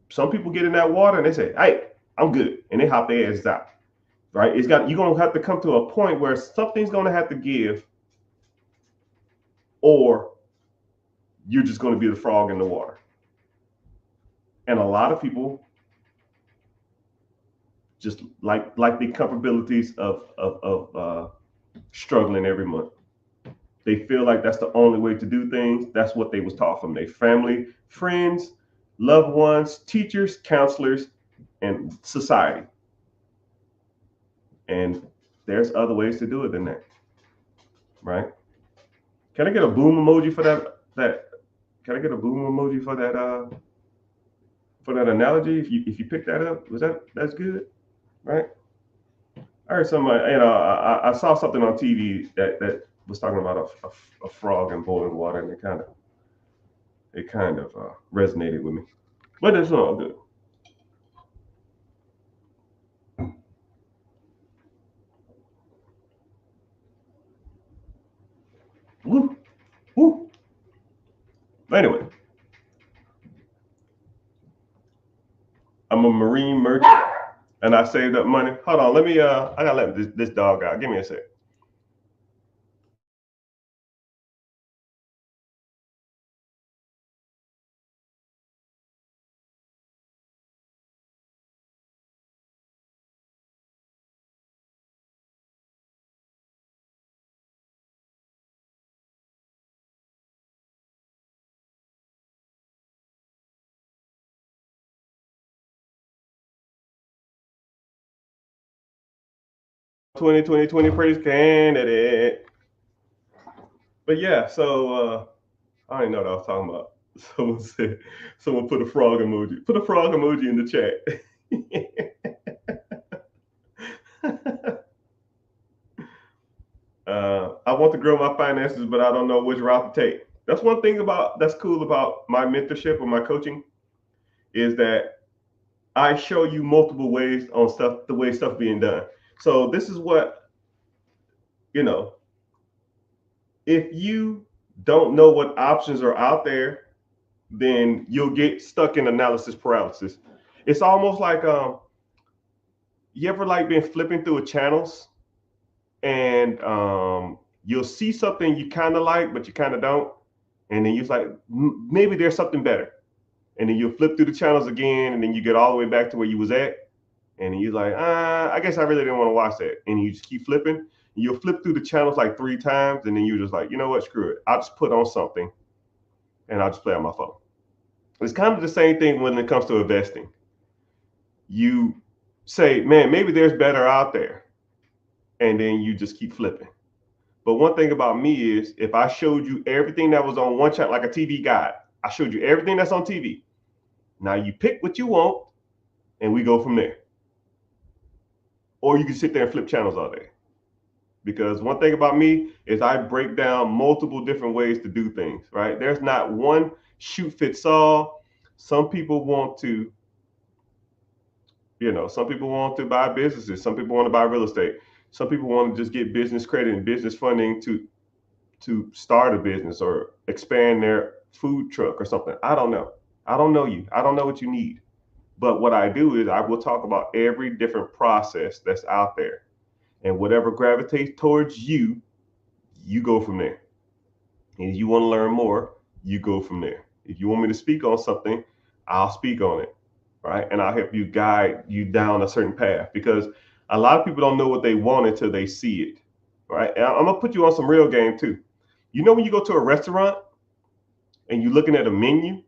some people get in that water and they say, "Hey, I'm good," and they hop their asses out. Right? You're gonna have to come to a point where something's gonna have to give, or you're just gonna be the frog in the water. And a lot of people just like the comfortabilities of struggling every month. They feel like that's the only way to do things. That's what they was taught from their family, friends, loved ones, teachers, counselors, and society. And there's other ways to do it than that, right? Can I get a boom emoji for that? Can I get a boom emoji for that analogy? If you pick that up, that's good, right? I heard somebody, I saw something on TV that was talking about a frog in boiling water, and it kind of resonated with me. But it's all good. Woo, woo. Anyway, I'm a marine merchant, and I saved up money. Hold on, let me. I gotta let this dog out. Give me a sec. 2020 praise candidate. But yeah, so I didn't know what I was talking about. Someone put a frog emoji. Put a frog emoji in the chat. I want to grow my finances, but I don't know which route to take. That's one thing that's cool about my mentorship or my coaching is that I show you multiple ways on the way stuff being done. So this is what, you know, if you don't know what options are out there, then you'll get stuck in analysis paralysis. It's almost like you ever like been flipping through channels and you'll see something you kind of like, but you kind of don't. And then you're like, maybe there's something better. And then you'll flip through the channels again, and then you get all the way back to where you was at. And then you're like, I guess I really didn't want to watch that. And you just keep flipping. And you'll flip through the channels like 3 times, and then you're just like, you know what, screw it. I'll just put on something, and I'll just play on my phone. It's kind of the same thing when it comes to investing. You say, man, maybe there's better out there. And then you just keep flipping. But one thing about me is if I showed you everything that was on one channel, like a TV guide, I showed you everything that's on TV. Now you pick what you want and we go from there. or you can sit there and flip channels all day. Because one thing about me is I break down multiple different ways to do things, right? There's not one shoot fits all. Some people want to, some people want to buy businesses. Some people want to buy real estate. Some people want to just get business credit and business funding to start a business or expand their food truck or something. I don't know. I don't know you. I don't know what you need. But what I do is I will talk about every different process that's out there. And whatever gravitates towards you, you go from there. And if you want to learn more, you go from there. If you want me to speak on something, I'll speak on it, right? And I'll help you guide you down a certain path, because a lot of people don't know what they want until they see it, right? And I'm gonna put you on some real game too. You know, when you go to a restaurant and you're looking at a menu,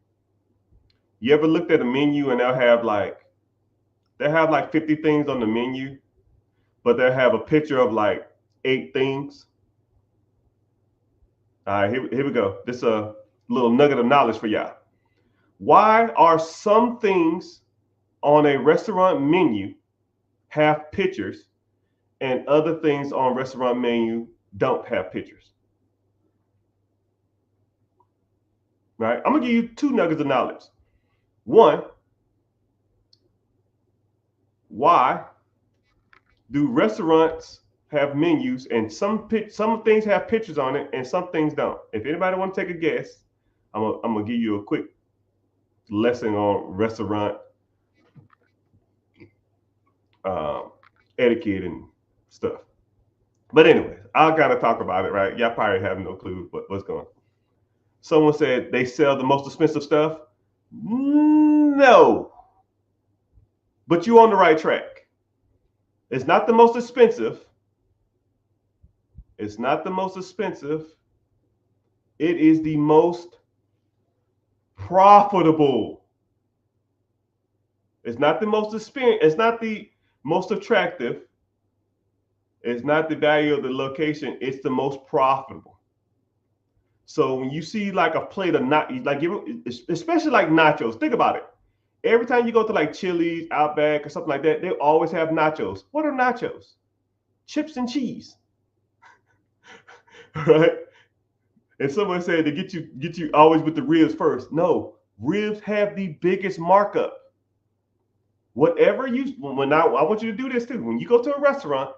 you ever looked at a menu and they'll have like 50 things on the menu, but they'll have a picture of like 8 things. All right, here we go. This is a little nugget of knowledge for y'all. Why are some things on a restaurant menu have pictures and other things on restaurant menu don't have pictures? Right? I'm gonna give you 2 nuggets of knowledge. One, why do restaurants have menus and some things have pictures on it and some things don't? If anybody want to take a guess, I'm gonna give you a quick lesson on restaurant etiquette and stuff. But anyways, I'll kind of talk about it, right? Y'all probably have no clue what's going on. Someone said they sell the most expensive stuff. No, but you're on the right track. It's not the most expensive. It's not the most expensive. It is the most profitable. It's not the most expensive. It's not the most attractive. It's not the value of the location. It's the most profitable. So when you see like a plate of especially like nachos, think about it. Every time you go to like Chili's, Outback, or something like that, they always have nachos. What are nachos? Chips and cheese, right? And someone said to get you always with the ribs first. No, ribs have the biggest markup. Whatever I want you to do this too. When you go to a restaurant,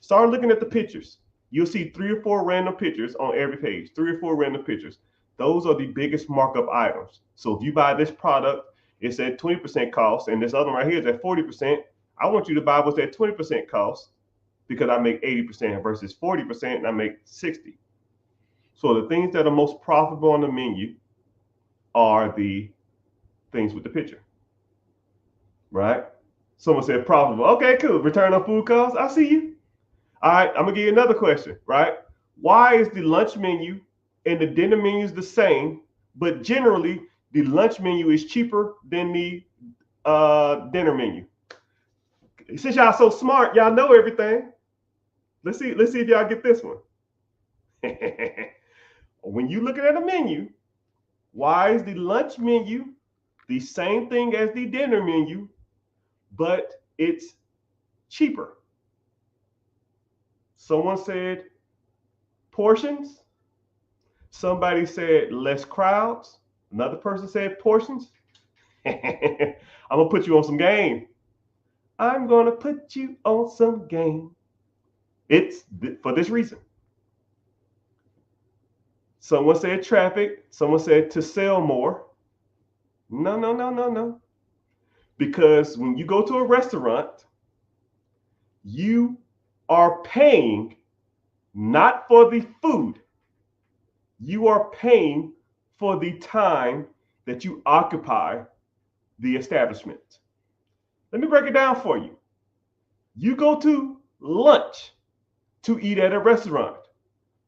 start looking at the pictures. You'll see 3 or 4 random pictures on every page. 3 or 4 random pictures. Those are the biggest markup items. So if you buy this product, it's at 20% cost, and this other one right here is at 40%. I want you to buy what's at 20% cost, because I make 80% versus 40%, and I make 60%. So the things that are most profitable on the menu are the things with the picture, right? Someone said profitable. Okay, cool. Return on food costs. I see you. All right, I'm gonna give you another question, right? Why is the lunch menu and the dinner menu is the same, but generally the lunch menu is cheaper than the dinner menu? Since y'all so smart, y'all know everything. Let's see if y'all get this one. When you look at a menu, why is the lunch menu the same thing as the dinner menu, but it's cheaper? Someone said portions. Somebody said less crowds. Another person said portions. I'm gonna put you on some game. I'm gonna put you on some game. It's for this reason. Someone said traffic. Someone said to sell more. No. Because when you go to a restaurant, you are paying not for the food. You are paying for the time that you occupy the establishment. Let me break it down for you. You go to lunch to eat at a restaurant.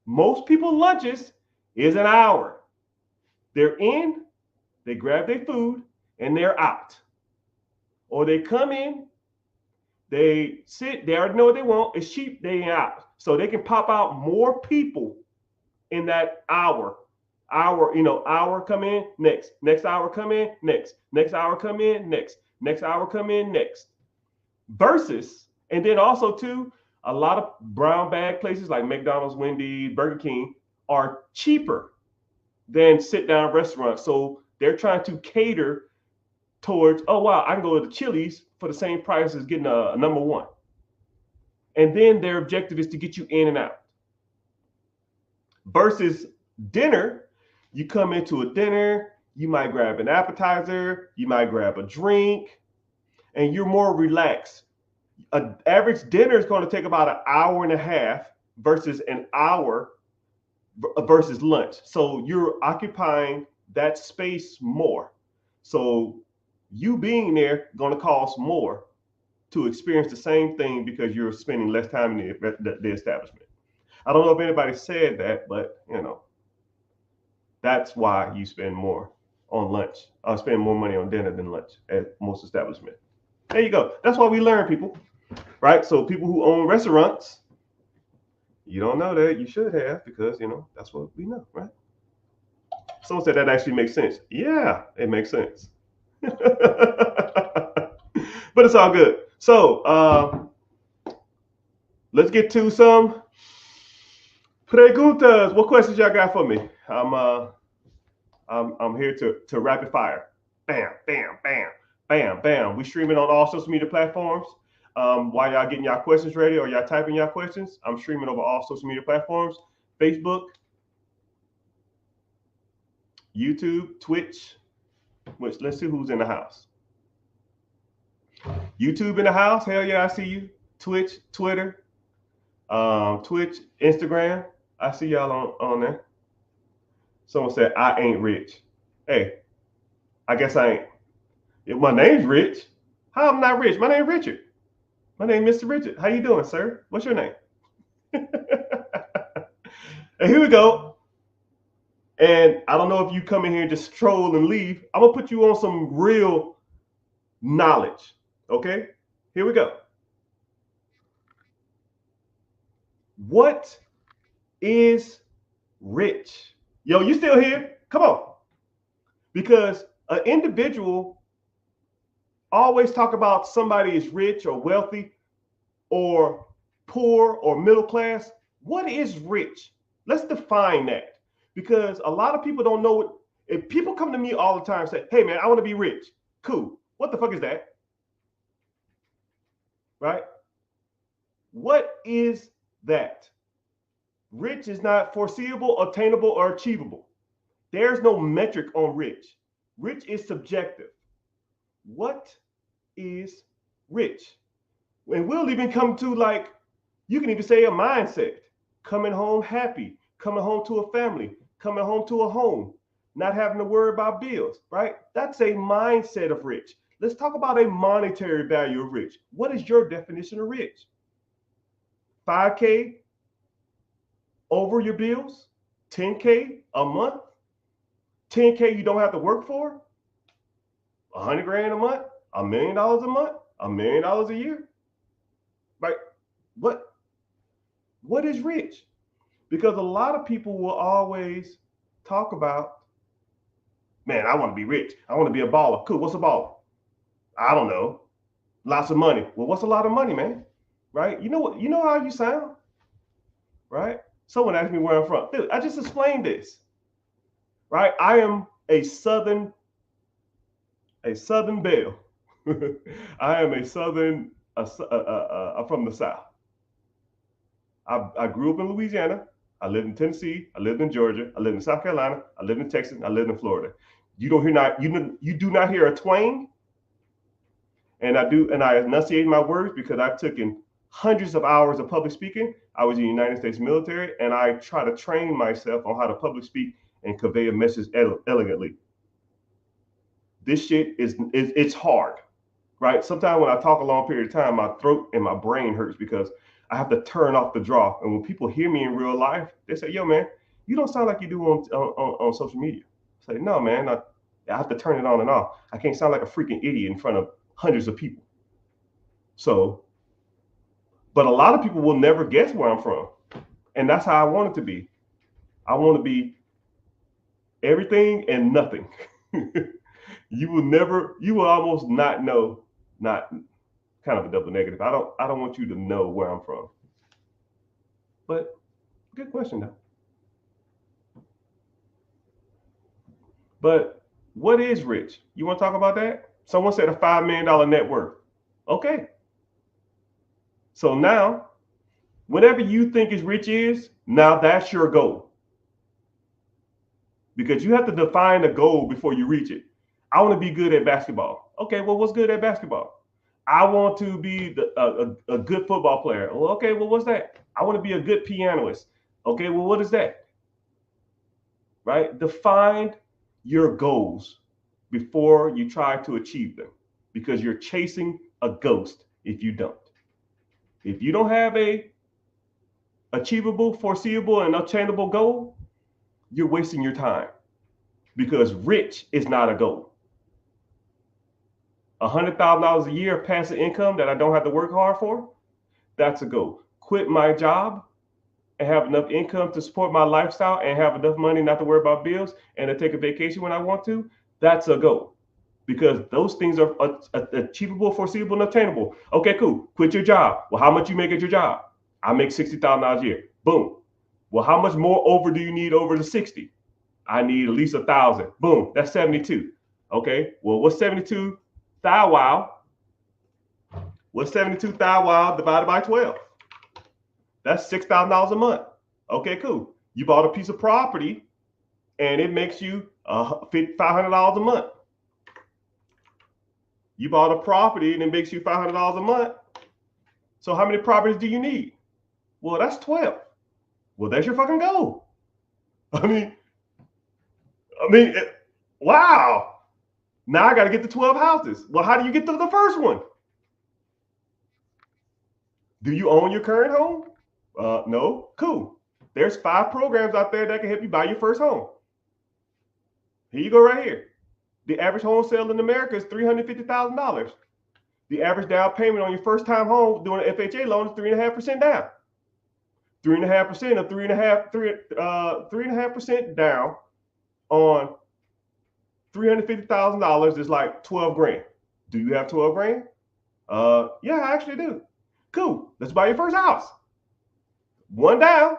Most people lunches is an hour. They're in, they grab their food, and they're out. Or they come in, they sit, they already know what they want. It's cheap, they out. So they can pop out more people in that hour. Hour come in, next hour come in, next hour come in, next hour come in, next. Versus And then also too, a lot of brown bag places like McDonald's, Wendy's, Burger King are cheaper than sit down restaurants. So they're trying to cater towards, oh wow, I can go to the Chili's for the same price as getting a number one. And then their objective is to get you in and out. Versus dinner, you come into a dinner, you might grab an appetizer, you might grab a drink, and you're more relaxed. An average dinner is going to take about an hour and a half versus an hour versus lunch. So you're occupying that space more. So you being there going to cost more to experience the same thing because you're spending less time in the establishment. I don't know if anybody said that, but that's why you spend more on lunch. I spend more money on dinner than lunch at most establishments. There you go. That's why we learn, people, right? So people who own restaurants, you don't know that, you should have, because that's what we know, right? Someone said that actually makes sense. Yeah, it makes sense. But it's all good. So let's get to some preguntas. What questions y'all got for me? I'm here to rapid fire. Bam, bam, bam, bam, bam. We streaming on all social media platforms. While y'all getting y'all questions ready or y'all typing y'all questions, I'm streaming over all social media platforms: Facebook, YouTube, Twitch. Which, let's see who's in the house. YouTube in the house. Hell yeah, I see you. Twitch, Twitter, Twitch, Instagram. I see y'all on there. Someone said, I ain't rich. Hey, I guess I ain't. If my name's Rich, how I'm not rich? My name's Richard. My name is Mr. Richard. How you doing, sir? What's your name? And here we go. And I don't know if you come in here and just stroll and leave. I'm going to put you on some real knowledge. Okay? Here we go. What is rich? Yo, you still here? Come on. Because an individual always talk about somebody is rich or wealthy or poor or middle class. What is rich? Let's define that. Because a lot of people don't know what. If people come to me all the time and say, hey man, I want to be rich. Cool. What the fuck is that? Right? What is that? Rich is not foreseeable, attainable, or achievable. There's no metric on rich. Rich is subjective. What is rich? And we'll even come to, like, you can even say a mindset. Coming home happy, coming home to a family, coming home to a home, not having to worry about bills, right? That's a mindset of rich. Let's talk about a monetary value of rich. What is your definition of rich? 5K over your bills? 10K a month? 10K you don't have to work for? 100 grand a month? $1 million a month? $1 million a year? Right? What is rich? Because a lot of people will always talk about, man, I want to be rich. I want to be a baller. Cool. What's a baller? I don't know. Lots of money. Well, what's a lot of money, man? Right? You know what? You know how you sound? Right? Someone asked me where I'm from. Dude, I just explained this. Right? I am a Southern belle. I am a Southern, I'm from the South. I grew up in Louisiana. I lived in Tennessee. I lived in Georgia. I lived in South Carolina. I lived in Texas. I lived in Florida. You do not hear a twang. And I enunciate my words because I've taken hundreds of hours of public speaking. I was in the United States military, and I try to train myself on how to public speak and convey a message elegantly. This shit it's hard, right? Sometimes when I talk a long period of time, my throat and my brain hurts because I have to turn off the draw. And when people hear me in real life, they say, yo, man, you don't sound like you do on social media. I say, no, man, I have to turn it on and off. I can't sound like a freaking idiot in front of hundreds of people. So, but a lot of people will never guess where I'm from. And that's how I want it to be. I want to be everything and nothing. You will almost not know, can't kind of a double negative. I don't want you to know where I'm from. But good question though. But what is rich? You want to talk about that? Someone said a $5 million net worth. Okay. So now, whatever you think is rich is, now that's your goal. Because you have to define a goal before you reach it. I want to be good at basketball. Okay, well, what's good at basketball? I want to be a good football player. Well, okay, well, what's that? I want to be a good pianist. Okay, well, what is that? Right? Define your goals before you try to achieve them, because you're chasing a ghost if you don't. If you don't have a achievable, foreseeable, and obtainable goal, you're wasting your time, because rich is not a goal. $100,000 a year of passive income that I don't have to work hard for, that's a goal. Quit my job and have enough income to support my lifestyle and have enough money not to worry about bills and to take a vacation when I want to, that's a goal. Because those things are achievable, foreseeable, and obtainable. Okay, cool. Quit your job. Well, how much you make at your job? I make $60,000 a year. Boom. Well, how much more over do you need over the 60? I need at least 1,000. Boom. That's 72. Okay. Well, what's 72 thou wow? What's 72 thou wow divided by 12? That's $6,000 a month. Okay, cool. You bought a piece of property and it makes you $500 a month. You bought a property and it makes you $500 a month. So how many properties do you need? Well, that's 12. Well, that's your fucking goal. I mean, wow. Now I got to get to 12 houses. Well, how do you get to the first one? Do you own your current home? No. Cool. There's 5 programs out there that can help you buy your first home. Here you go right here. The average home sale in America is $350,000. The average down payment on your first time home doing an FHA loan is 3.5% down. 3.5% of 3.5% down on $350,000 is like 12 grand. Do you have 12 grand? Yeah, I actually do. Cool. Let's buy your first house. 1 down,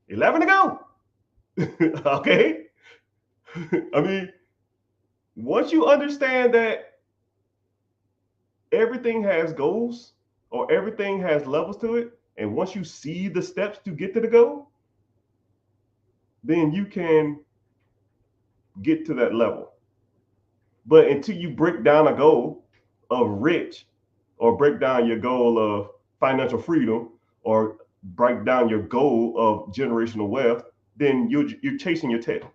11 to go. Okay. I mean, once you understand that everything has goals or everything has levels to it, and once you see the steps to get to the goal, then you can get to that level. But until you break down a goal of rich, or break down your goal of financial freedom, or break down your goal of generational wealth, then you're chasing your tail.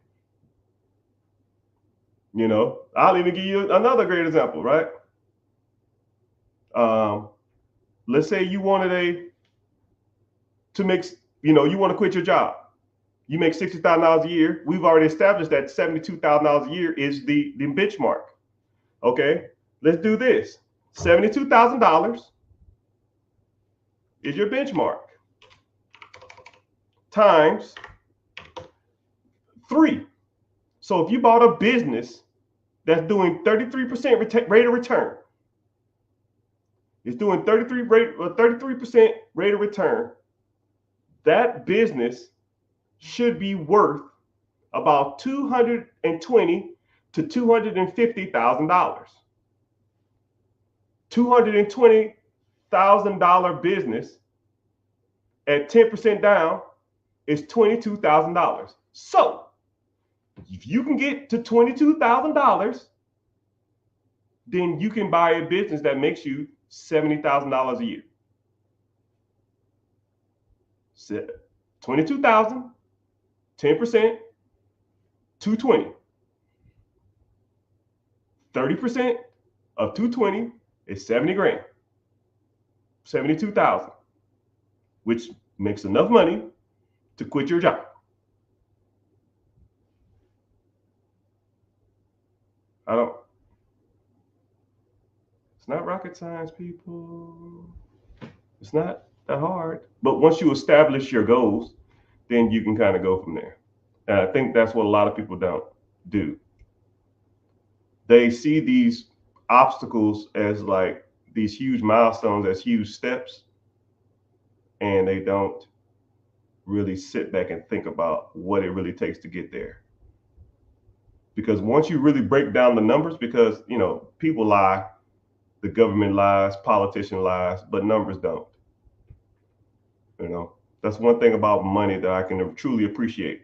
You know, I'll even give you another great example, right? Let's say you wanted you want to quit your job. You make $60,000 a year. We've already established that $72,000 a year is the benchmark. Okay, let's do this. $72,000 is your benchmark times 3. So if you bought a business that's doing 33% rate of return, it's doing 33% rate of return, that business should be worth about $220,000 to $250,000. $220,000 business at 10% down is $22,000. So if you can get to $22,000, then you can buy a business that makes you $70,000 a year. 22,000, 10%, 220. 30% of 220 is 70 grand. 72,000, which makes enough money to quit your job. It's not rocket science, people. It's not that hard. But once you establish your goals, then you can kind of go from there. And I think that's what a lot of people don't do. They see these obstacles as like these huge milestones as huge steps, and they don't really sit back and think about what it really takes to get there. Because once you really break down the numbers, because people lie, the government lies, politician lies, but numbers don't. That's one thing about money that I can truly appreciate.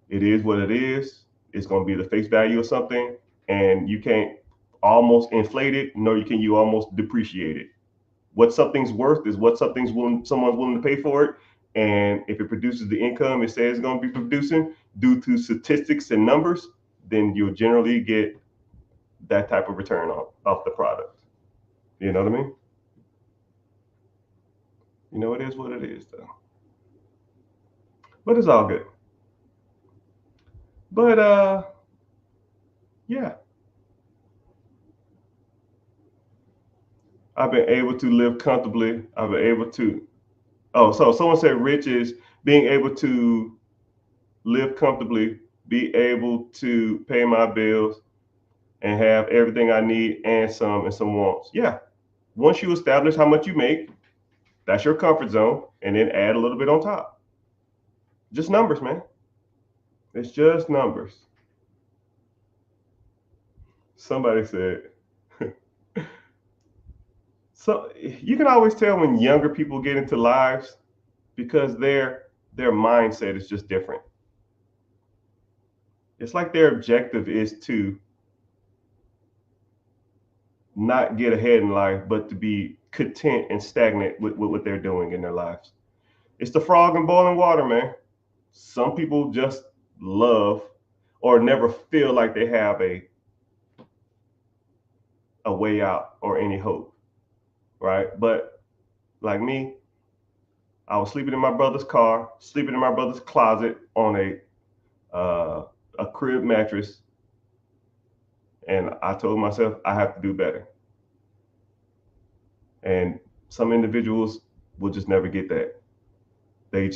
It is what it is. It's going to be the face value of something, and you can't almost inflate it, nor can you almost depreciate it. What something's worth is what someone's willing to pay for it. And if it produces the income it says it's going to be producing due to statistics and numbers, then you'll generally get that type of return off the product. You know what I mean? It is what it is, though. But it's all good. But yeah. I've been able to live comfortably. I've been able to. Oh, so someone said rich is being able to live comfortably, be able to pay my bills, and have everything I need and some wants. Yeah. Once you establish how much you make, that's your comfort zone, and then add a little bit on top. Just numbers, man. It's just numbers. Somebody said, so you can always tell when younger people get into lives because their mindset is just different. It's like their objective is to not get ahead in life, but to be content and stagnant with what they're doing in their lives. It's the frog in boiling water, man. Some people just love or never feel like they have a way out or any hope, right? But like me, I was sleeping in my brother's car, sleeping in my brother's closet on a crib mattress, and I told myself I have to do better. And some individuals will just never get that. They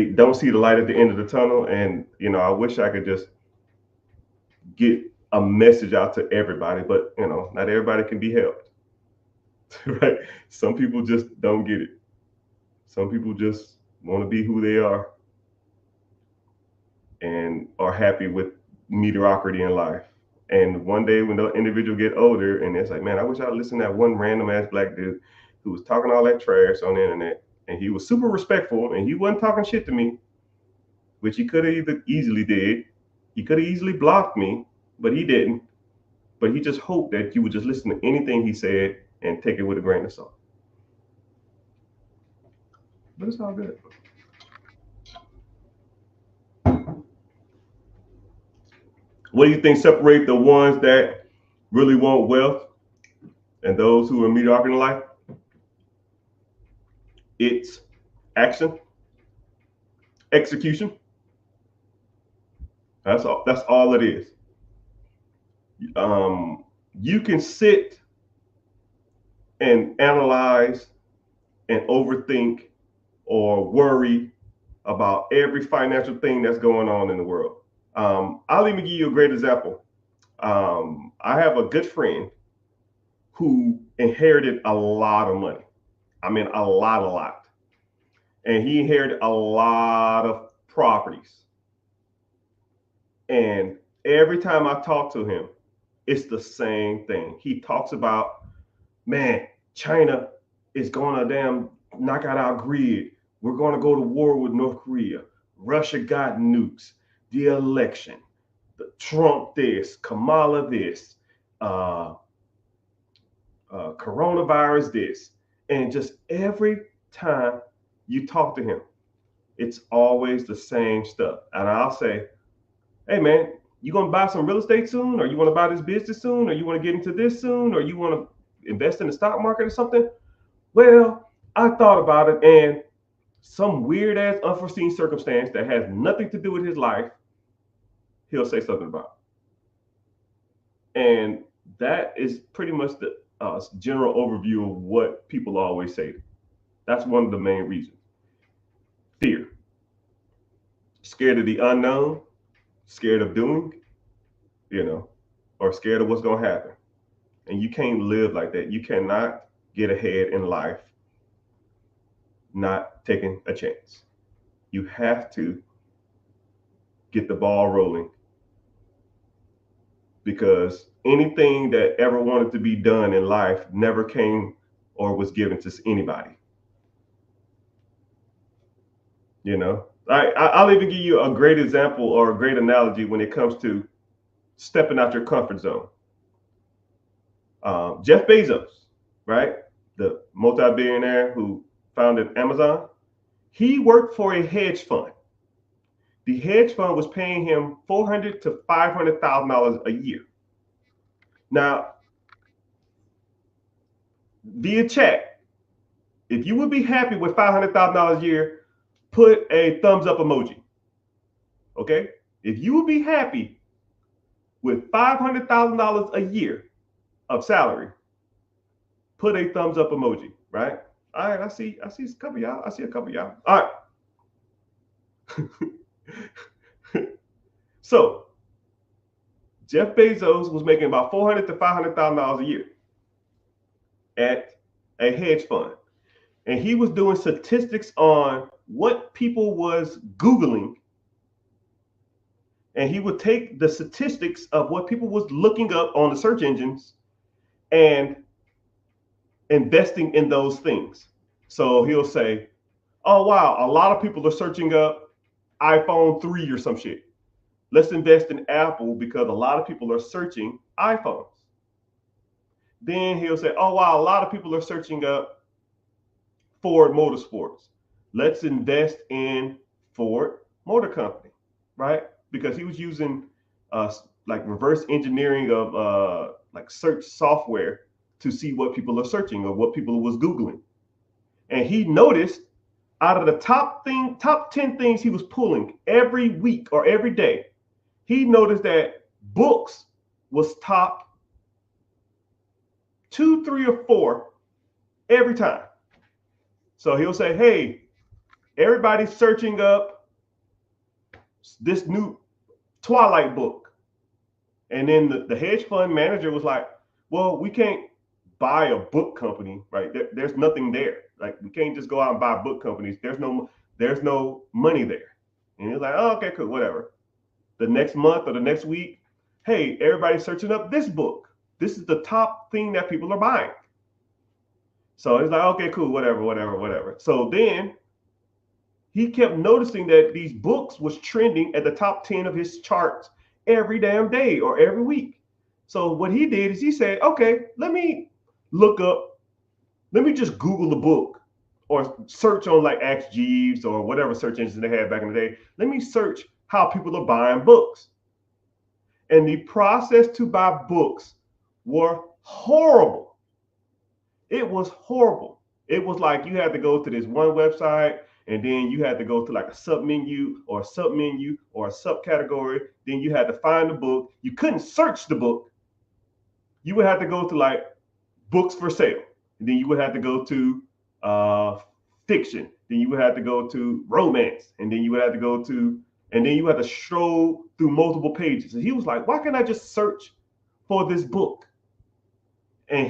don't see the light at the end of the tunnel, and I wish I could just get a message out to everybody, but not everybody can be helped. Right? Some people just don't get it. Some people just want to be who they are and are happy with mediocrity in life. And one day when the individual get older and it's like, man, I wish I'd listened to that one random ass black dude who was talking all that trash on the internet, and he was super respectful and he wasn't talking shit to me, which he could have either easily did. He could have easily blocked me, but he didn't. But he just hoped that you would just listen to anything he said and take it with a grain of salt. But it's all good. What do you think separate the ones that really want wealth and those who are mediocre in life? It's action, execution. That's all. That's all it is. You can sit and analyze and overthink or worry about every financial thing that's going on in the world. I'll even give you a great example. I have a good friend who inherited a lot of money. I mean, a lot. And he inherited a lot of properties. And every time I talk to him, it's the same thing. He talks about, man, China is going to damn knock out our grid. We're going to go to war with North Korea. Russia got nukes. The election, the Trump this, Kamala this, coronavirus this. And just every time you talk to him, it's always the same stuff. And I'll say, hey, man, you going to buy some real estate soon? Or you want to buy this business soon? Or you want to get into this soon? Or you want to invest in the stock market or something? Well, I thought about it, and some weird ass unforeseen circumstance that has nothing to do with his life, he'll say something about. And that is pretty much the general overview of what people always say. That's one of the main reasons. Fear. Scared of the unknown, scared of doing, or scared of what's going to happen. And you can't live like that. You cannot get ahead in life not taking a chance. You have to get the ball rolling, because anything that ever wanted to be done in life never came or was given to anybody. You know, I'll even give you a great example or a great analogy when it comes to stepping out your comfort zone. Jeff Bezos, right? The multi-billionaire who founded Amazon, he worked for a hedge fund. The hedge fund was paying him $400,000 to $500,000 a year. Now, via chat, if you would be happy with $500,000 a year, put a thumbs up emoji. Okay? If you would be happy with $500,000 a year of salary, put a thumbs up emoji, right? All right, I see a couple of y'all. I see a couple of y'all. All right. So Jeff Bezos was making about $400,000 to $500,000 a year at a hedge fund. And he was doing statistics on what people was Googling. And he would take the statistics of what people was looking up on the search engines and investing in those things. So he'll say, oh, wow, a lot of people are searching up iPhone 3 or some shit. Let's invest in Apple because a lot of people are searching iPhones. Then he'll say, oh, wow, a lot of people are searching up Ford Motorsports. Let's invest in Ford Motor Company, right? Because he was using like reverse engineering of like search software to see what people are searching or what people was Googling. And he noticed out of the top 10 things he was pulling every week or every day, he noticed that books was top 2, 3, or 4 every time. So he'll say, hey, everybody's searching up this new Twilight book. And then the hedge fund manager was like, well, we can't buy a book company, right? There's nothing there. Like, we can't just go out and buy book companies. There's no money there. And he's like, oh, okay, cool, whatever. The next month or the next week, hey, everybody's searching up this book. This is the top thing that people are buying. So he's like, okay, cool, whatever. So then he kept noticing that these books was trending at the top 10 of his charts every damn day or every week. So what he did is he said, okay, let me just Google the book or search on like Ask Jeeves or whatever search engines they had back in the day. Let me search how people are buying books. And the process to buy books were horrible. It was horrible. It was like you had to go to this one website, and then you had to go to like a submenu or a subcategory. Then you had to find the book. You couldn't search the book. You would have to go to like books for sale. And then you would have to go to fiction. Then you would have to go to romance. And then you would have to go to, and then you had to scroll through multiple pages. And he was like, why can't I just search for this book? And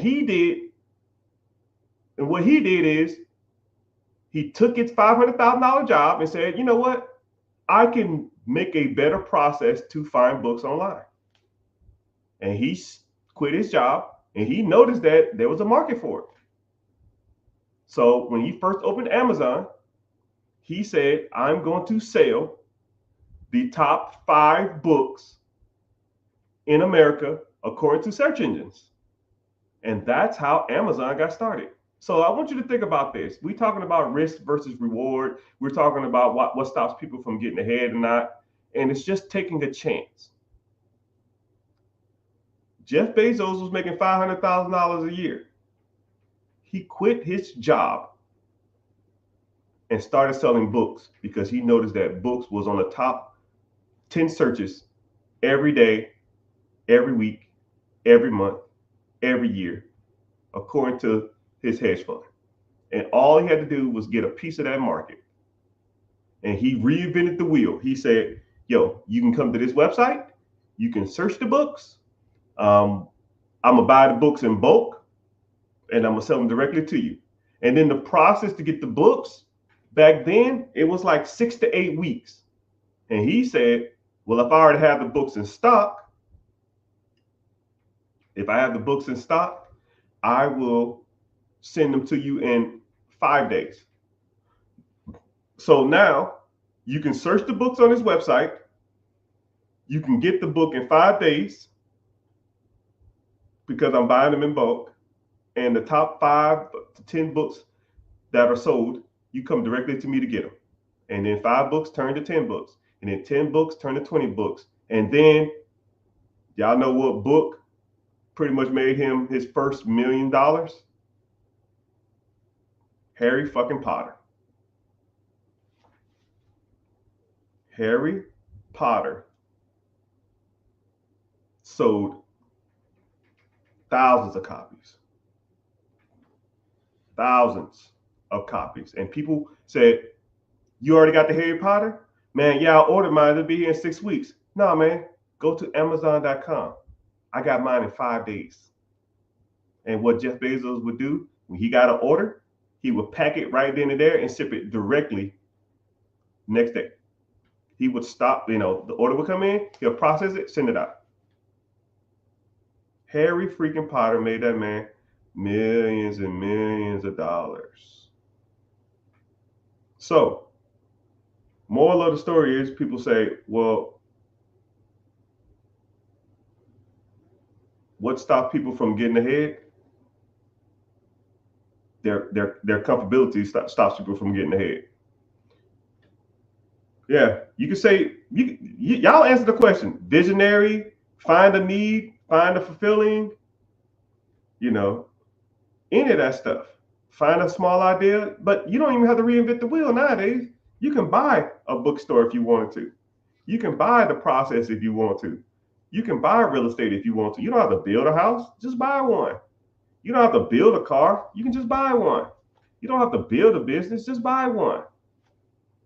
what he did is he took his $500,000 job and said, you know what? I can make a better process to find books online. And he quit his job, and he noticed that there was a market for it. So when he first opened Amazon, he said, I'm going to sell the top 5 books in America according to search engines. And that's how Amazon got started. So I want you to think about this. We're talking about risk versus reward. We're talking about what stops people from getting ahead or not. And it's just taking a chance. Jeff Bezos was making $500,000 a year. He quit his job and started selling books because he noticed that books was on the top 10 searches every day, every week, every month, every year, according to his hedge fund. And all he had to do was get a piece of that market. And he reinvented the wheel. He said, yo, you can come to this website, you can search the books. I'm gonna buy the books in bulk and I'm gonna sell them directly to you. And then the process to get the books back then, it was like 6 to 8 weeks. And he said, well, if I already have the books in stock, I will send them to you in 5 days. So now you can search the books on his website. You can get the book in 5 days because I'm buying them in bulk. And the top 5 to 10 books that are sold, you come directly to me to get them. And then 5 books turn to 10 books. And then 10 books turn to 20 books. And then y'all know what book pretty much made him his first $1 million? Harry fucking Potter. Harry Potter sold thousands of copies. Thousands of copies. And people said, you already got the Harry Potter? Man, yeah, I ordered mine. It'll be here in 6 weeks. No, man, go to Amazon.com. I got mine in 5 days. And what Jeff Bezos would do when he got an order, he would pack it right then and there and ship it directly next day. He would stop, the order would come in, he'll process it, send it out. Harry freaking Potter made that man millions and millions of dollars. So, moral of the story is people say, well, what stops people from getting ahead? Their comfortability stops people from getting ahead. Yeah, you can say, y'all answer the question. Visionary, find a need, find a fulfilling, any of that stuff. Find a small idea, but you don't even have to reinvent the wheel nowadays. You can buy a bookstore if you wanted to. You can buy the process if you want to. You can buy real estate if you want to. You don't have to build a house, just buy one. You don't have to build a car, you can just buy one. You don't have to build a business, just buy one.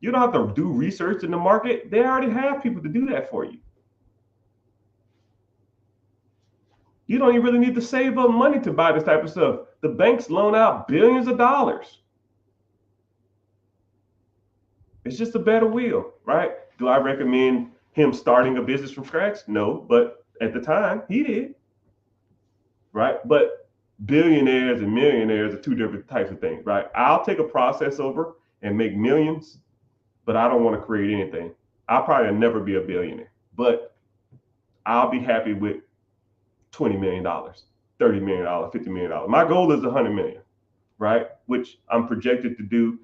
You don't have to do research in the market. They already have people to do that for you. You don't even really need to save up money to buy this type of stuff. The banks loan out billions of dollars. It's just a better wheel, right? Do I recommend him starting a business from scratch? No, but at the time he did, right? But billionaires and millionaires are two different types of things, right? I'll take a process over and make millions, but I don't want to create anything. I'll probably never be a billionaire, but I'll be happy with $20 million, $30 million, $50 million. My goal is $100 million, right? Which I'm projected to do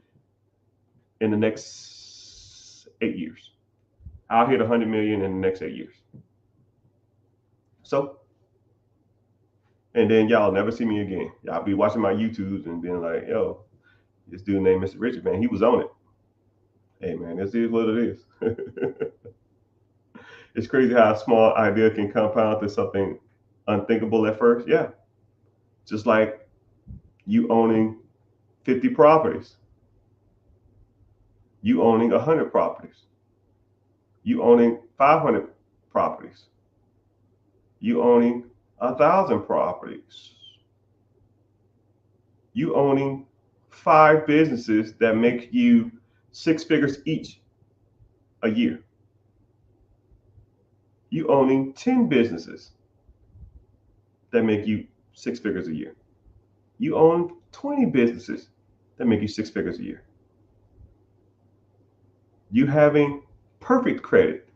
in the next 8 years. I'll hit 100 million in the next 8 years. So, and then y'all never see me again. Y'all be watching my YouTubes and being like, yo, this dude named Mr. Richard, man, he was on it. Hey, man, this is what it is. It's crazy how a small idea can compound to something unthinkable at first. Yeah. Just like you owning 50 properties. You owning 100 properties. You owning 500 properties. You owning 1,000 properties. You owning 5 businesses that make you 6 figures each a year. You owning 10 businesses that make you 6 figures a year. You own 20 businesses that make you 6 figures a year. You having perfect credit.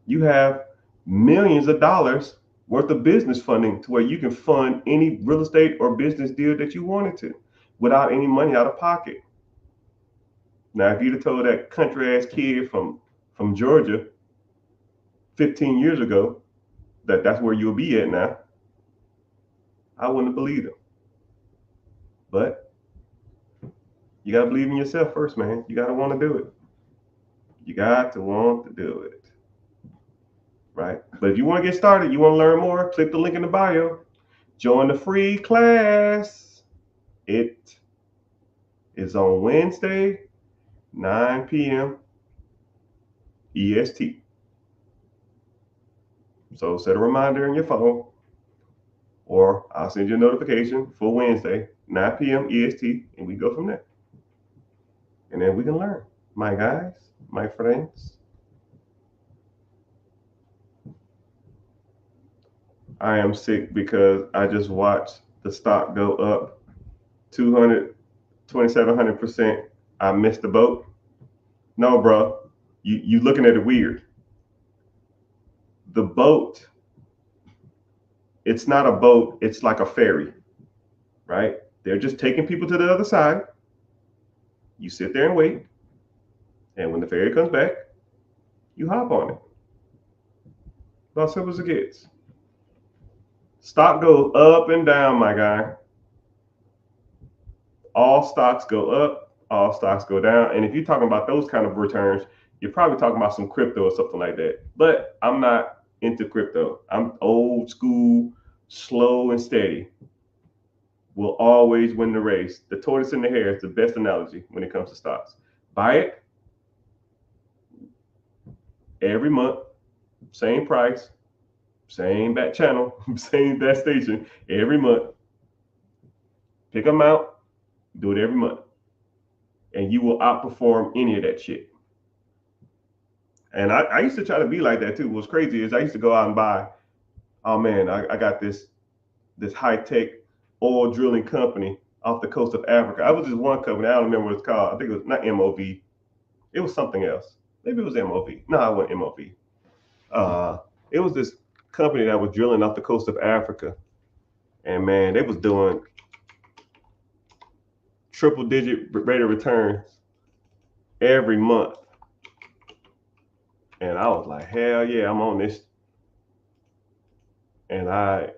You have millions of dollars worth of business funding to where you can fund any real estate or business deal that you wanted to without any money out of pocket. Now, if you'd have told that country ass kid from Georgia 15 years ago that that's where you'll be at now, I wouldn't have believed him. But you got to believe in yourself first, man. You got to want to do it. You got to want to do it. Right? But if you want to get started, you want to learn more, click the link in the bio. Join the free class. It is on Wednesday, 9 p.m. EST. So set a reminder in your phone. or I'll send you a notification for Wednesday, 9 p.m. EST, and we go from there. And then we can learn. My guys, my friends. I am sick because I just watched the stock go up 200, 2,700%. I missed the boat. No, bro, you looking at it weird. The boat, it's not a boat, it's like a ferry, right? They're just taking people to the other side. You sit there and wait. And when the ferry comes back, you hop on it. About simple as it gets. Stock goes up and down, my guy. All stocks go up, all stocks go down. And if you're talking about those kind of returns, you're probably talking about some crypto or something like that. But I'm not into crypto. I'm old school, slow and steady. Will always win the race. The tortoise and the hare is the best analogy when it comes to stocks. Buy it every month, same price, same back channel, same back station every month. Pick them out, do it every month, and you will outperform any of that shit. And I used to try to be like that too. What's crazy is I used to go out and buy, oh man, I got this high-tech oil drilling company off the coast of Africa. I was just one company, I don't remember what it's called. I think it was not MOV. It was something else. Maybe it was MOV. No, it wasn't MOV. It was this company that was drilling off the coast of Africa. And man, they was doing triple-digit rate of returns every month. And I was like, hell yeah, I'm on this. And I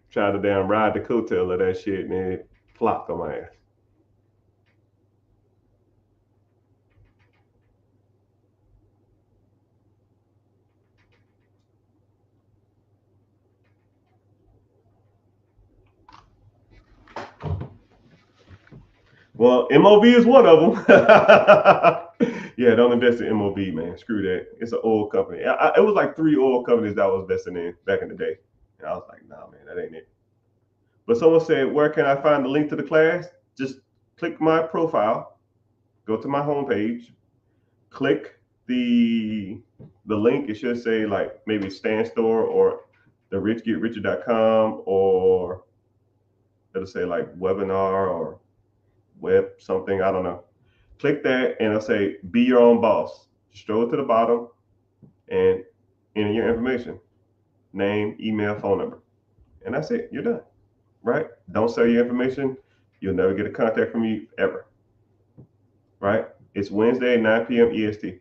tried to damn ride the coattail of that shit, and it flopped on my ass. Well, MOV is one of them. Yeah, don't invest in MOV, man. Screw that. It's an oil company. It was like 3 oil companies that I was investing in back in the day. And I was like, nah, man, that ain't it. But someone said, where can I find the link to the class? Just click my profile, go to my homepage, click the link. It should say like maybe Stan Store or the richgetricher.com, or it'll say like webinar or web something, I don't know. Click that and it'll say be your own boss. Scroll to the bottom and enter your information, name, email, phone number, and that's it. You're done. Right? Don't sell your information. You'll never get a contact from me ever. Right? It's Wednesday, 9 p.m. EST.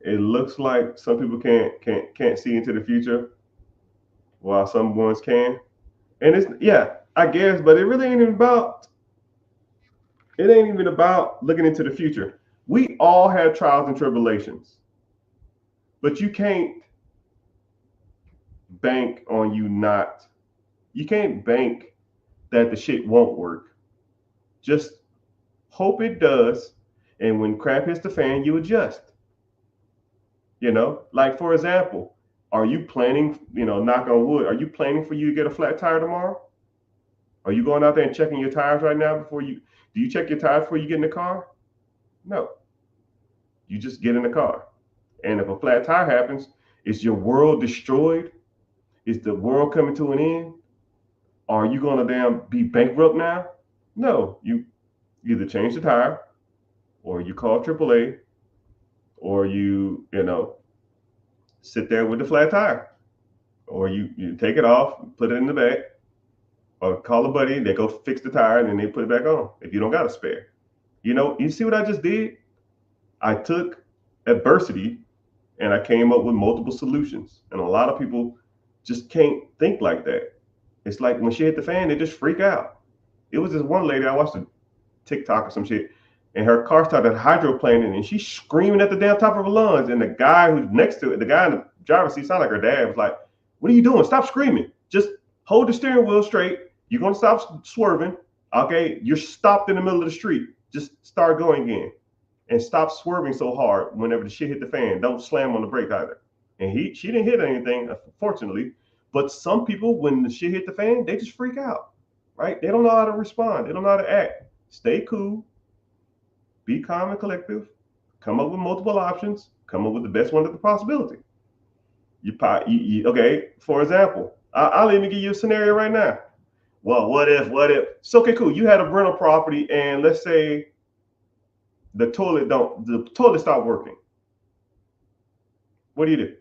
It looks like some people can't see into the future, while some ones can. And it's, yeah, I guess, but it really ain't even about looking into the future. We all have trials and tribulations, but you can't bank on you can't bank that the shit won't work. Just hope it does, and when crap hits the fan, you adjust. Like for example, are you planning, knock on wood, are you planning for you to get a flat tire tomorrow? Are you going out there and checking your tires right now do you check your tires before you get in the car? No. You just get in the car. And if a flat tire happens, is your world destroyed? Is the world coming to an end? Are you going to damn be bankrupt now? No. You either change the tire, or you call AAA, or you sit there with the flat tire, or you take it off, put it in the back, or call a buddy, they go fix the tire, and then they put it back on if you don't got a spare. You see what I just did? I took adversity and I came up with multiple solutions. And a lot of people just can't think like that. It's like when she hit the fan, they just freak out. It was this one lady, I watched a TikTok or some shit, and her car started hydroplaning, and she's screaming at the damn top of her lungs. And the guy who's next to it, the guy in the driver's seat, sounded like her dad, was like, "What are you doing? Stop screaming. Just hold the steering wheel straight. You're going to stop swerving. Okay, you're stopped in the middle of the street. Just start going again." and stop swerving so hard whenever the shit hit the fan. Don't slam on the brake either. And she didn't hit anything, fortunately. But some people, when the shit hit the fan, they just freak out, right? They don't know how to respond. They don't know how to act. Stay cool, be calm and collective, come up with multiple options, come up with the best one of the possibility. Okay, for example, I'll even give you a scenario right now. Well, what if? It's okay, cool. You had a rental property, and let's say the toilet stopped working. What do?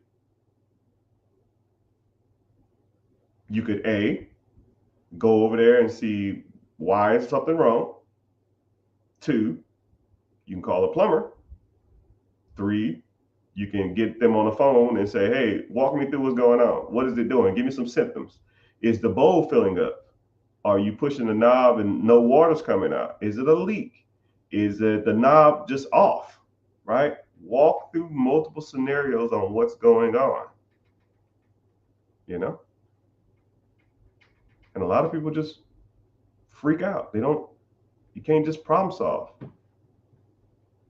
You could go over there and see why is something wrong. 2, you can call a plumber. 3, you can get them on the phone and say, hey, walk me through what's going on. What is it doing? Give me some symptoms. Is the bowl filling up? Are you pushing the knob and no water's coming out? Is it a leak? Is it the knob just off? Right? Walk through multiple scenarios on what's going on. You know? And a lot of people just freak out. You can't just problem solve.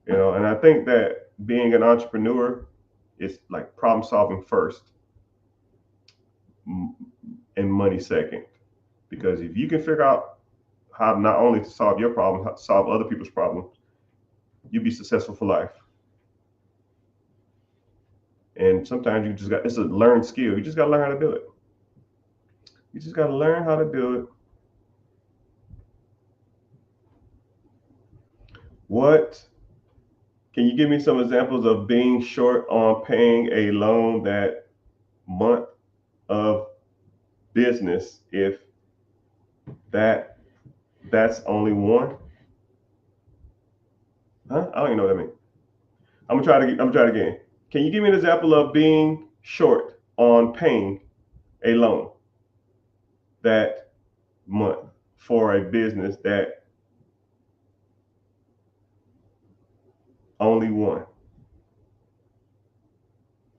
You know, and I think that being an entrepreneur is like problem solving first and money second. Because if you can figure out how not only to solve your problem, how to solve other people's problems, you'll be successful for life. And sometimes it's a learned skill. You just got to learn how to do it. You just got to learn how to do it. Can you give me some examples of being short on paying a loan that month of business if that's only one? Huh? I don't even know what I mean. I'm gonna try it again. Can you give me an example of being short on paying a loan that month for a business that only one?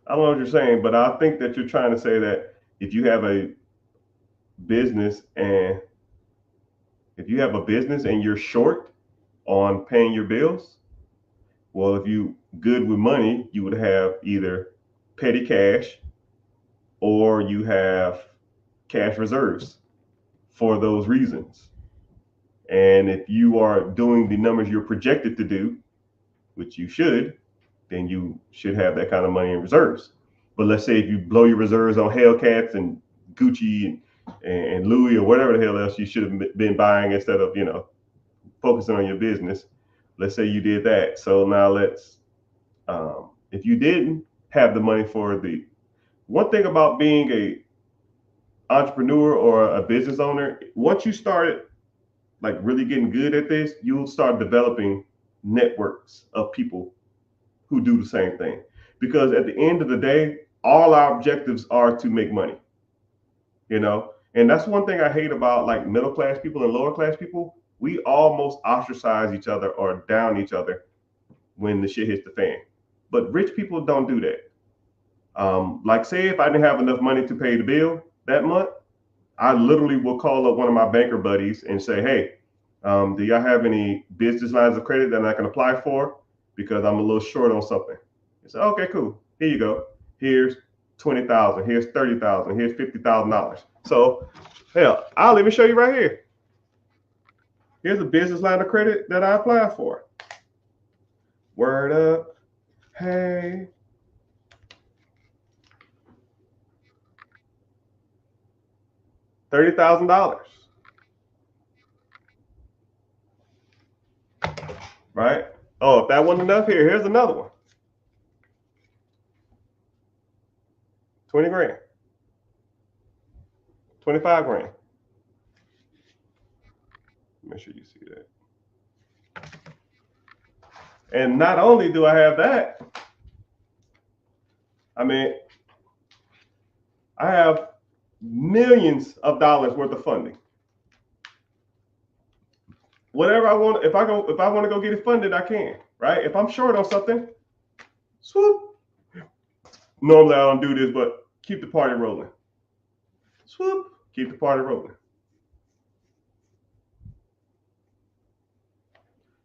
I don't know what you're saying, but I think that you're trying to say that if you have a business and you're short on paying your bills, well, if you good with money, you would have either petty cash or you have cash reserves for those reasons. And if you are doing the numbers you're projected to do, which you should, then you should have that kind of money in reserves. But let's say if you blow your reserves on Hellcats and Gucci and Louis or whatever the hell else you should have been buying instead of, focusing on your business. Let's say you did that. So now if you didn't have the money for one thing about being a entrepreneur or a business owner, once you started like really getting good at this, you'll start developing networks of people who do the same thing. Because at the end of the day, all our objectives are to make money, and that's one thing I hate about like middle class people and lower class people. We almost ostracize each other or down each other when the shit hits the fan. But rich people don't do that. Like say if I didn't have enough money to pay the bill that month, I literally will call up one of my banker buddies and say, hey, do y'all have any business lines of credit that I can apply for? Because I'm a little short on something. He said, okay, cool. Here you go. Here's 20,000. Here's 30,000. Here's $50,000. So, hell, I'll even show you right here. Here's a business line of credit that I applied for. Word up. Hey. $30,000. Right? Oh, if that wasn't enough, here's another one. 20 grand. 25 grand. Make sure you see that. And not only do I have that, I mean, I have millions of dollars worth of funding. Whatever I want, if I want to go get it funded, I can, right? If I'm short on something, swoop. Normally I don't do this, but keep the party rolling. Swoop, keep the party rolling.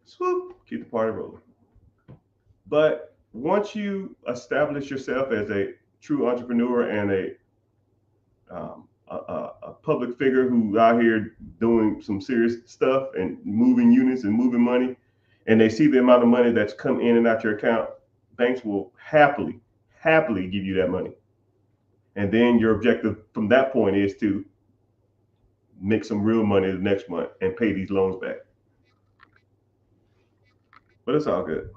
Swoop, keep the party rolling. But once you establish yourself as a true entrepreneur and a public figure who out here doing some serious stuff and moving units and moving money, and they see the amount of money that's come in and out your account, banks will happily give you that money. And then your objective from that point is to make some real money the next month and pay these loans back. But it's all good.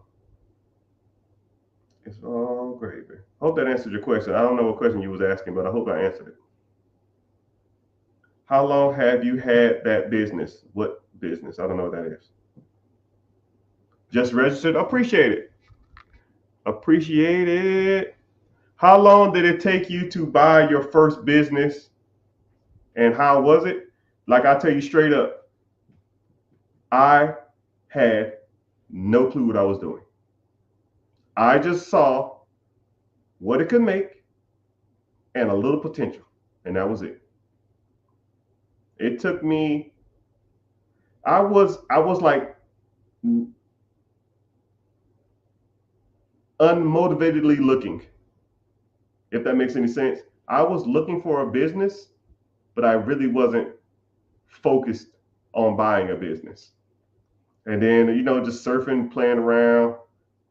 It's all gravy. Hope that answered your question. I don't know what question you was asking, but I hope I answered it. How long have you had that business? What business? I don't know what that is. Just registered. Appreciate it. Appreciate it. How long did it take you to buy your first business? And how was it? Like I tell you straight up, I had no clue what I was doing. I just saw what it could make and a little potential, and that was it. It took me. I was like unmotivatedly looking, if that makes any sense. I was looking for a business, but I really wasn't focused on buying a business. And then, just surfing, playing around,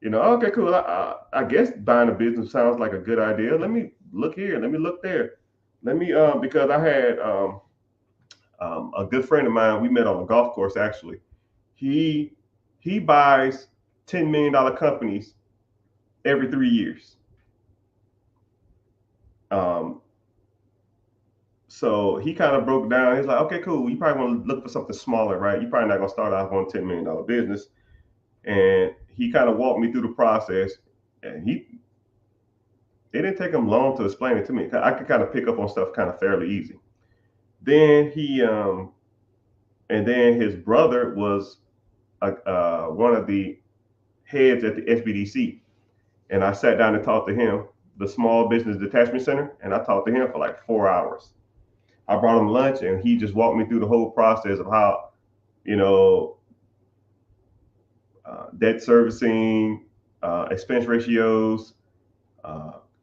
okay, cool. I guess buying a business sounds like a good idea. Let me look here. Let me look there. Let me, because I had a good friend of mine, we met on a golf course actually. He buys $10 million companies every 3 years. So he kind of broke down. He's like, okay, cool. You probably want to look for something smaller, right? You're probably not going to start off on a $10 million business. And he kind of walked me through the process. And it didn't take him long to explain it to me. I could kind of pick up on stuff kind of fairly easy. Then and then his brother was one of the heads at the SBDC. And I sat down and talked to him, the Small Business Detachment Center, and I talked to him for like 4 hours. I brought him lunch and he just walked me through the whole process of how, debt servicing, expense ratios,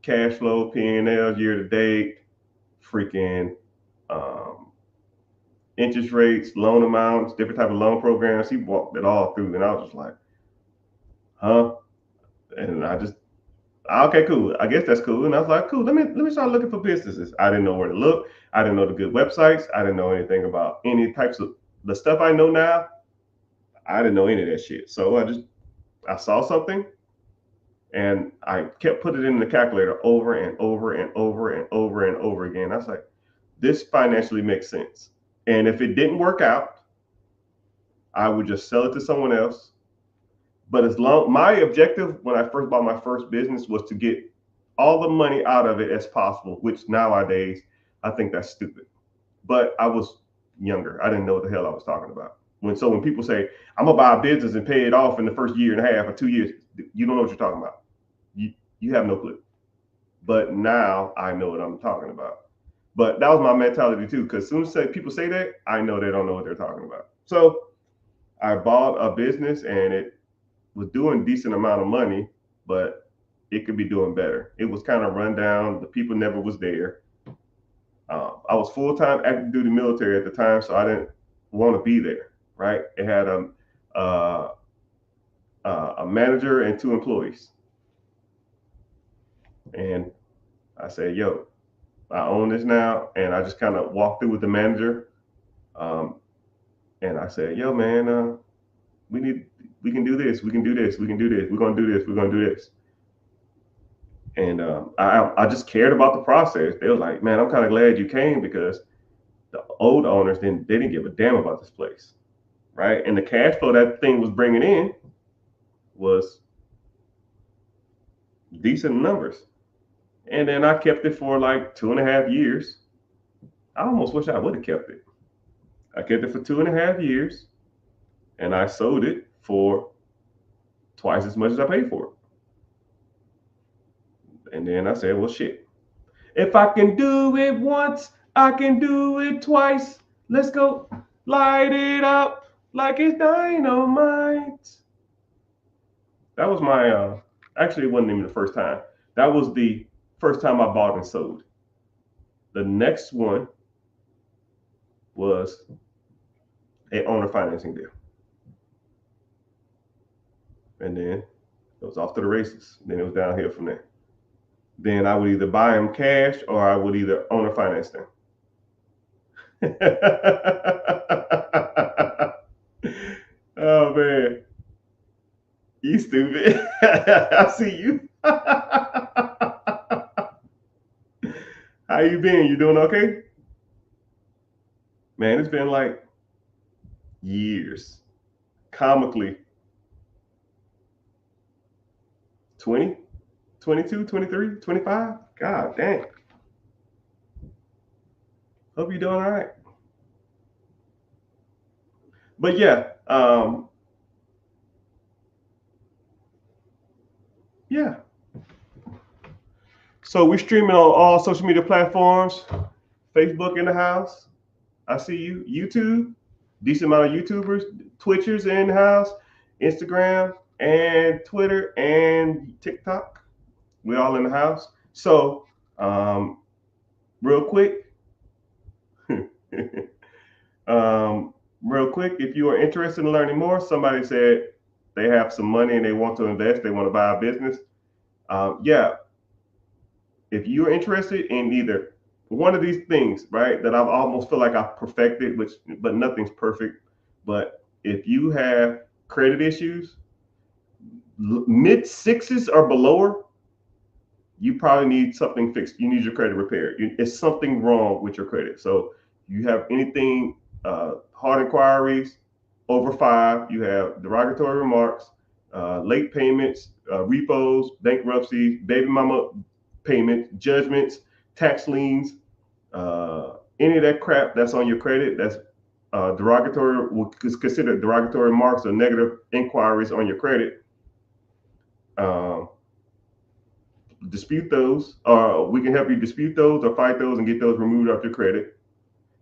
cash flow, P&Ls year to date, freaking interest rates, loan amounts, different type of loan programs. He walked it all through, and I was just like, huh? And okay, cool. I guess that's cool. And I was like, cool. Let me start looking for businesses. I didn't know where to look. I didn't know the good websites. I didn't know anything about any types of the stuff I know now. I didn't know any of that shit. So I saw something, and I kept putting it in the calculator over and over and over and over and over again. I was like, this financially makes sense. And if it didn't work out, I would just sell it to someone else. But my objective when I first bought my first business was to get all the money out of it as possible, which nowadays I think that's stupid. But I was younger. I didn't know what the hell I was talking about. When people say, I'm gonna buy a business and pay it off in the first year and a half or 2 years, you don't know what you're talking about. You have no clue. But now I know what I'm talking about. But that was my mentality too, because as soon as people say that, I know they don't know what they're talking about. So I bought a business and it was doing a decent amount of money, but it could be doing better. It was kind of run down. The people never was there. I was full-time active duty military at the time, so I didn't want to be there, right? It had a manager and 2 employees. And I said, yo, I own this now. And I just kind of walked through with the manager. And I said, yo, man, we can do this. We can do this. We can do this. We're going to do this. We're going to do this. And I just cared about the process. They were like, man, I'm kind of glad you came, because the old owners, they didn't give a damn about this place, right? And the cash flow that thing was bringing in was decent numbers. And then I kept it for like 2.5 years. I almost wish I would have kept it. I kept it for 2.5 years, and I sold it for twice as much as I paid for it. And then I said, well, shit. If I can do it once, I can do it twice. Let's go light it up like it's dynamite. That was my Actually, it wasn't even the first time. That was the first time I bought and sold. The next one was a owner financing deal. And then it was off to the races. Then it was downhill from there. Then I would either buy them cash or I would either owner finance them. Oh man, you stupid. I see you. How you been? You doing okay? Man, it's been like years. Comically 20, 22, 23, 25. God dang. Hope you're doing all right. But yeah, yeah. So we're streaming on all social media platforms. Facebook in the house. I see you. YouTube, decent amount of YouTubers, Twitchers in the house, Instagram and Twitter and TikTok. We're all in the house. So, real quick, if you are interested in learning more, somebody said they have some money and they want to invest, they want to buy a business. Yeah, if you're interested in either one of these things, right, that I've almost feel like I've perfected, but nothing's perfect. But if you have credit issues, mid sixes or below, you probably need something fixed. You need your credit repaired. It's something wrong with your credit. So you have anything, hard inquiries over 5, you have derogatory remarks, late payments, repos, bankruptcies, baby mama payments, judgments, tax liens, any of that crap that's on your credit that's derogatory, is considered derogatory marks or negative inquiries on your credit. Dispute those, or we can help you dispute those or fight those and get those removed off your credit.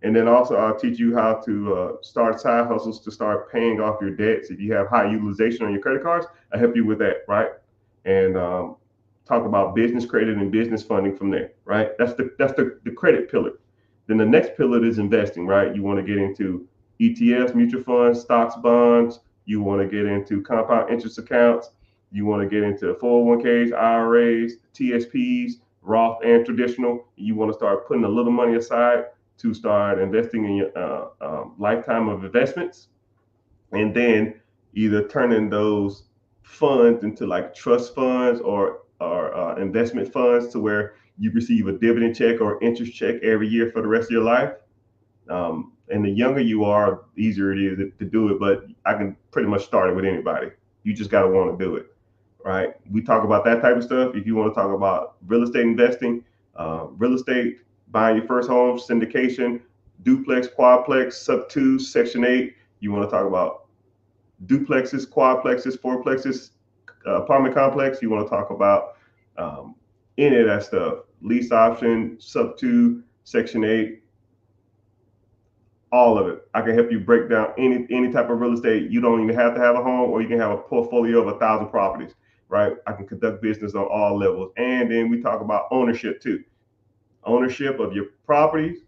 And then also I'll teach you how to start side hustles to start paying off your debts. If you have high utilization on your credit cards, I help you with that, right? And talk about business credit and business funding from there, right? That's the credit pillar. Then the next pillar is investing, right? You want to get into ETFs, mutual funds, stocks, bonds. You want to get into compound interest accounts. You want to get into 401ks, IRAs, TSPs, Roth and traditional. You want to start putting a little money aside to start investing in your lifetime of investments, and then either turning those funds into like trust funds or investment funds to where you receive a dividend check or interest check every year for the rest of your life. And the younger you are, the easier it is to do it. But I can pretty much start it with anybody. You just got to want to do it, right? We talk about that type of stuff. If you want to talk about real estate investing, real estate, buying your first home, syndication, duplex, quadplex, sub 2, section 8. You want to talk about duplexes, quadplexes, fourplexes, apartment complex. You want to talk about any of that stuff. Lease option, sub 2, section 8, all of it. I can help you break down any type of real estate. You don't even have to have a home, or you can have a portfolio of 1,000 properties, right? I can conduct business on all levels. And then we talk about ownership too. Ownership of your properties,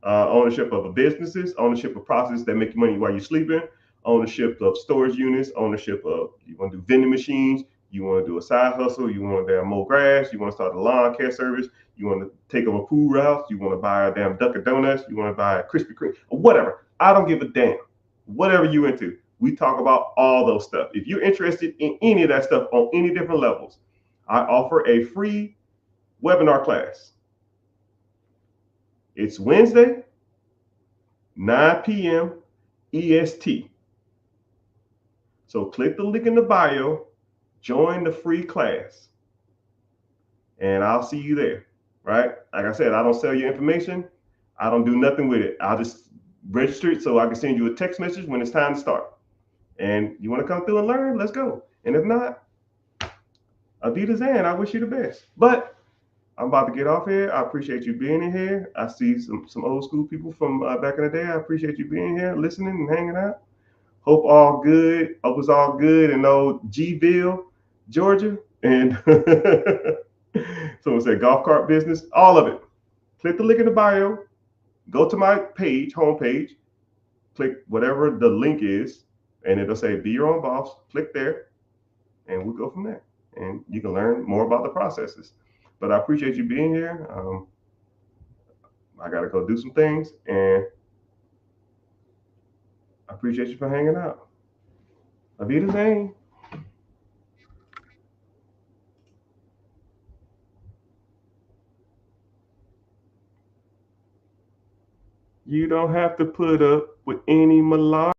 ownership of businesses, ownership of processes that make you money while you're sleeping, ownership of storage units, ownership of, you want to do vending machines, you want to do a side hustle, you want to mow grass, you want to start a lawn care service, you want to take over pool routes, you want to buy a damn Dunkin' Donuts, you want to buy a Krispy Kreme, or whatever. I don't give a damn. Whatever you into, we talk about all those stuff. If you're interested in any of that stuff on any different levels, I offer a free webinar class. It's Wednesday, 9 p.m. EST. So click the link in the bio, join the free class, and I'll see you there, right? Like I said, I don't sell your information. I don't do nothing with it. I'll just register it so I can send you a text message when it's time to start. And you want to come through and learn? Let's go. And if not, Adidas and I wish you the best. But I'm about to get off here. I appreciate you being in here. I see some old school people from back in the day. I appreciate you being here, listening and hanging out. Hope all good. Hope it's all good in old Gville, Georgia. And someone said golf cart business, all of it. Click the link in the bio, go to my page, homepage, click whatever the link is, and it'll say be your own boss. Click there, and we'll go from there. And you can learn more about the processes. But I appreciate you being here. I got to go do some things, and I appreciate you for hanging out. Avita Zane. You don't have to put up with any malarkey.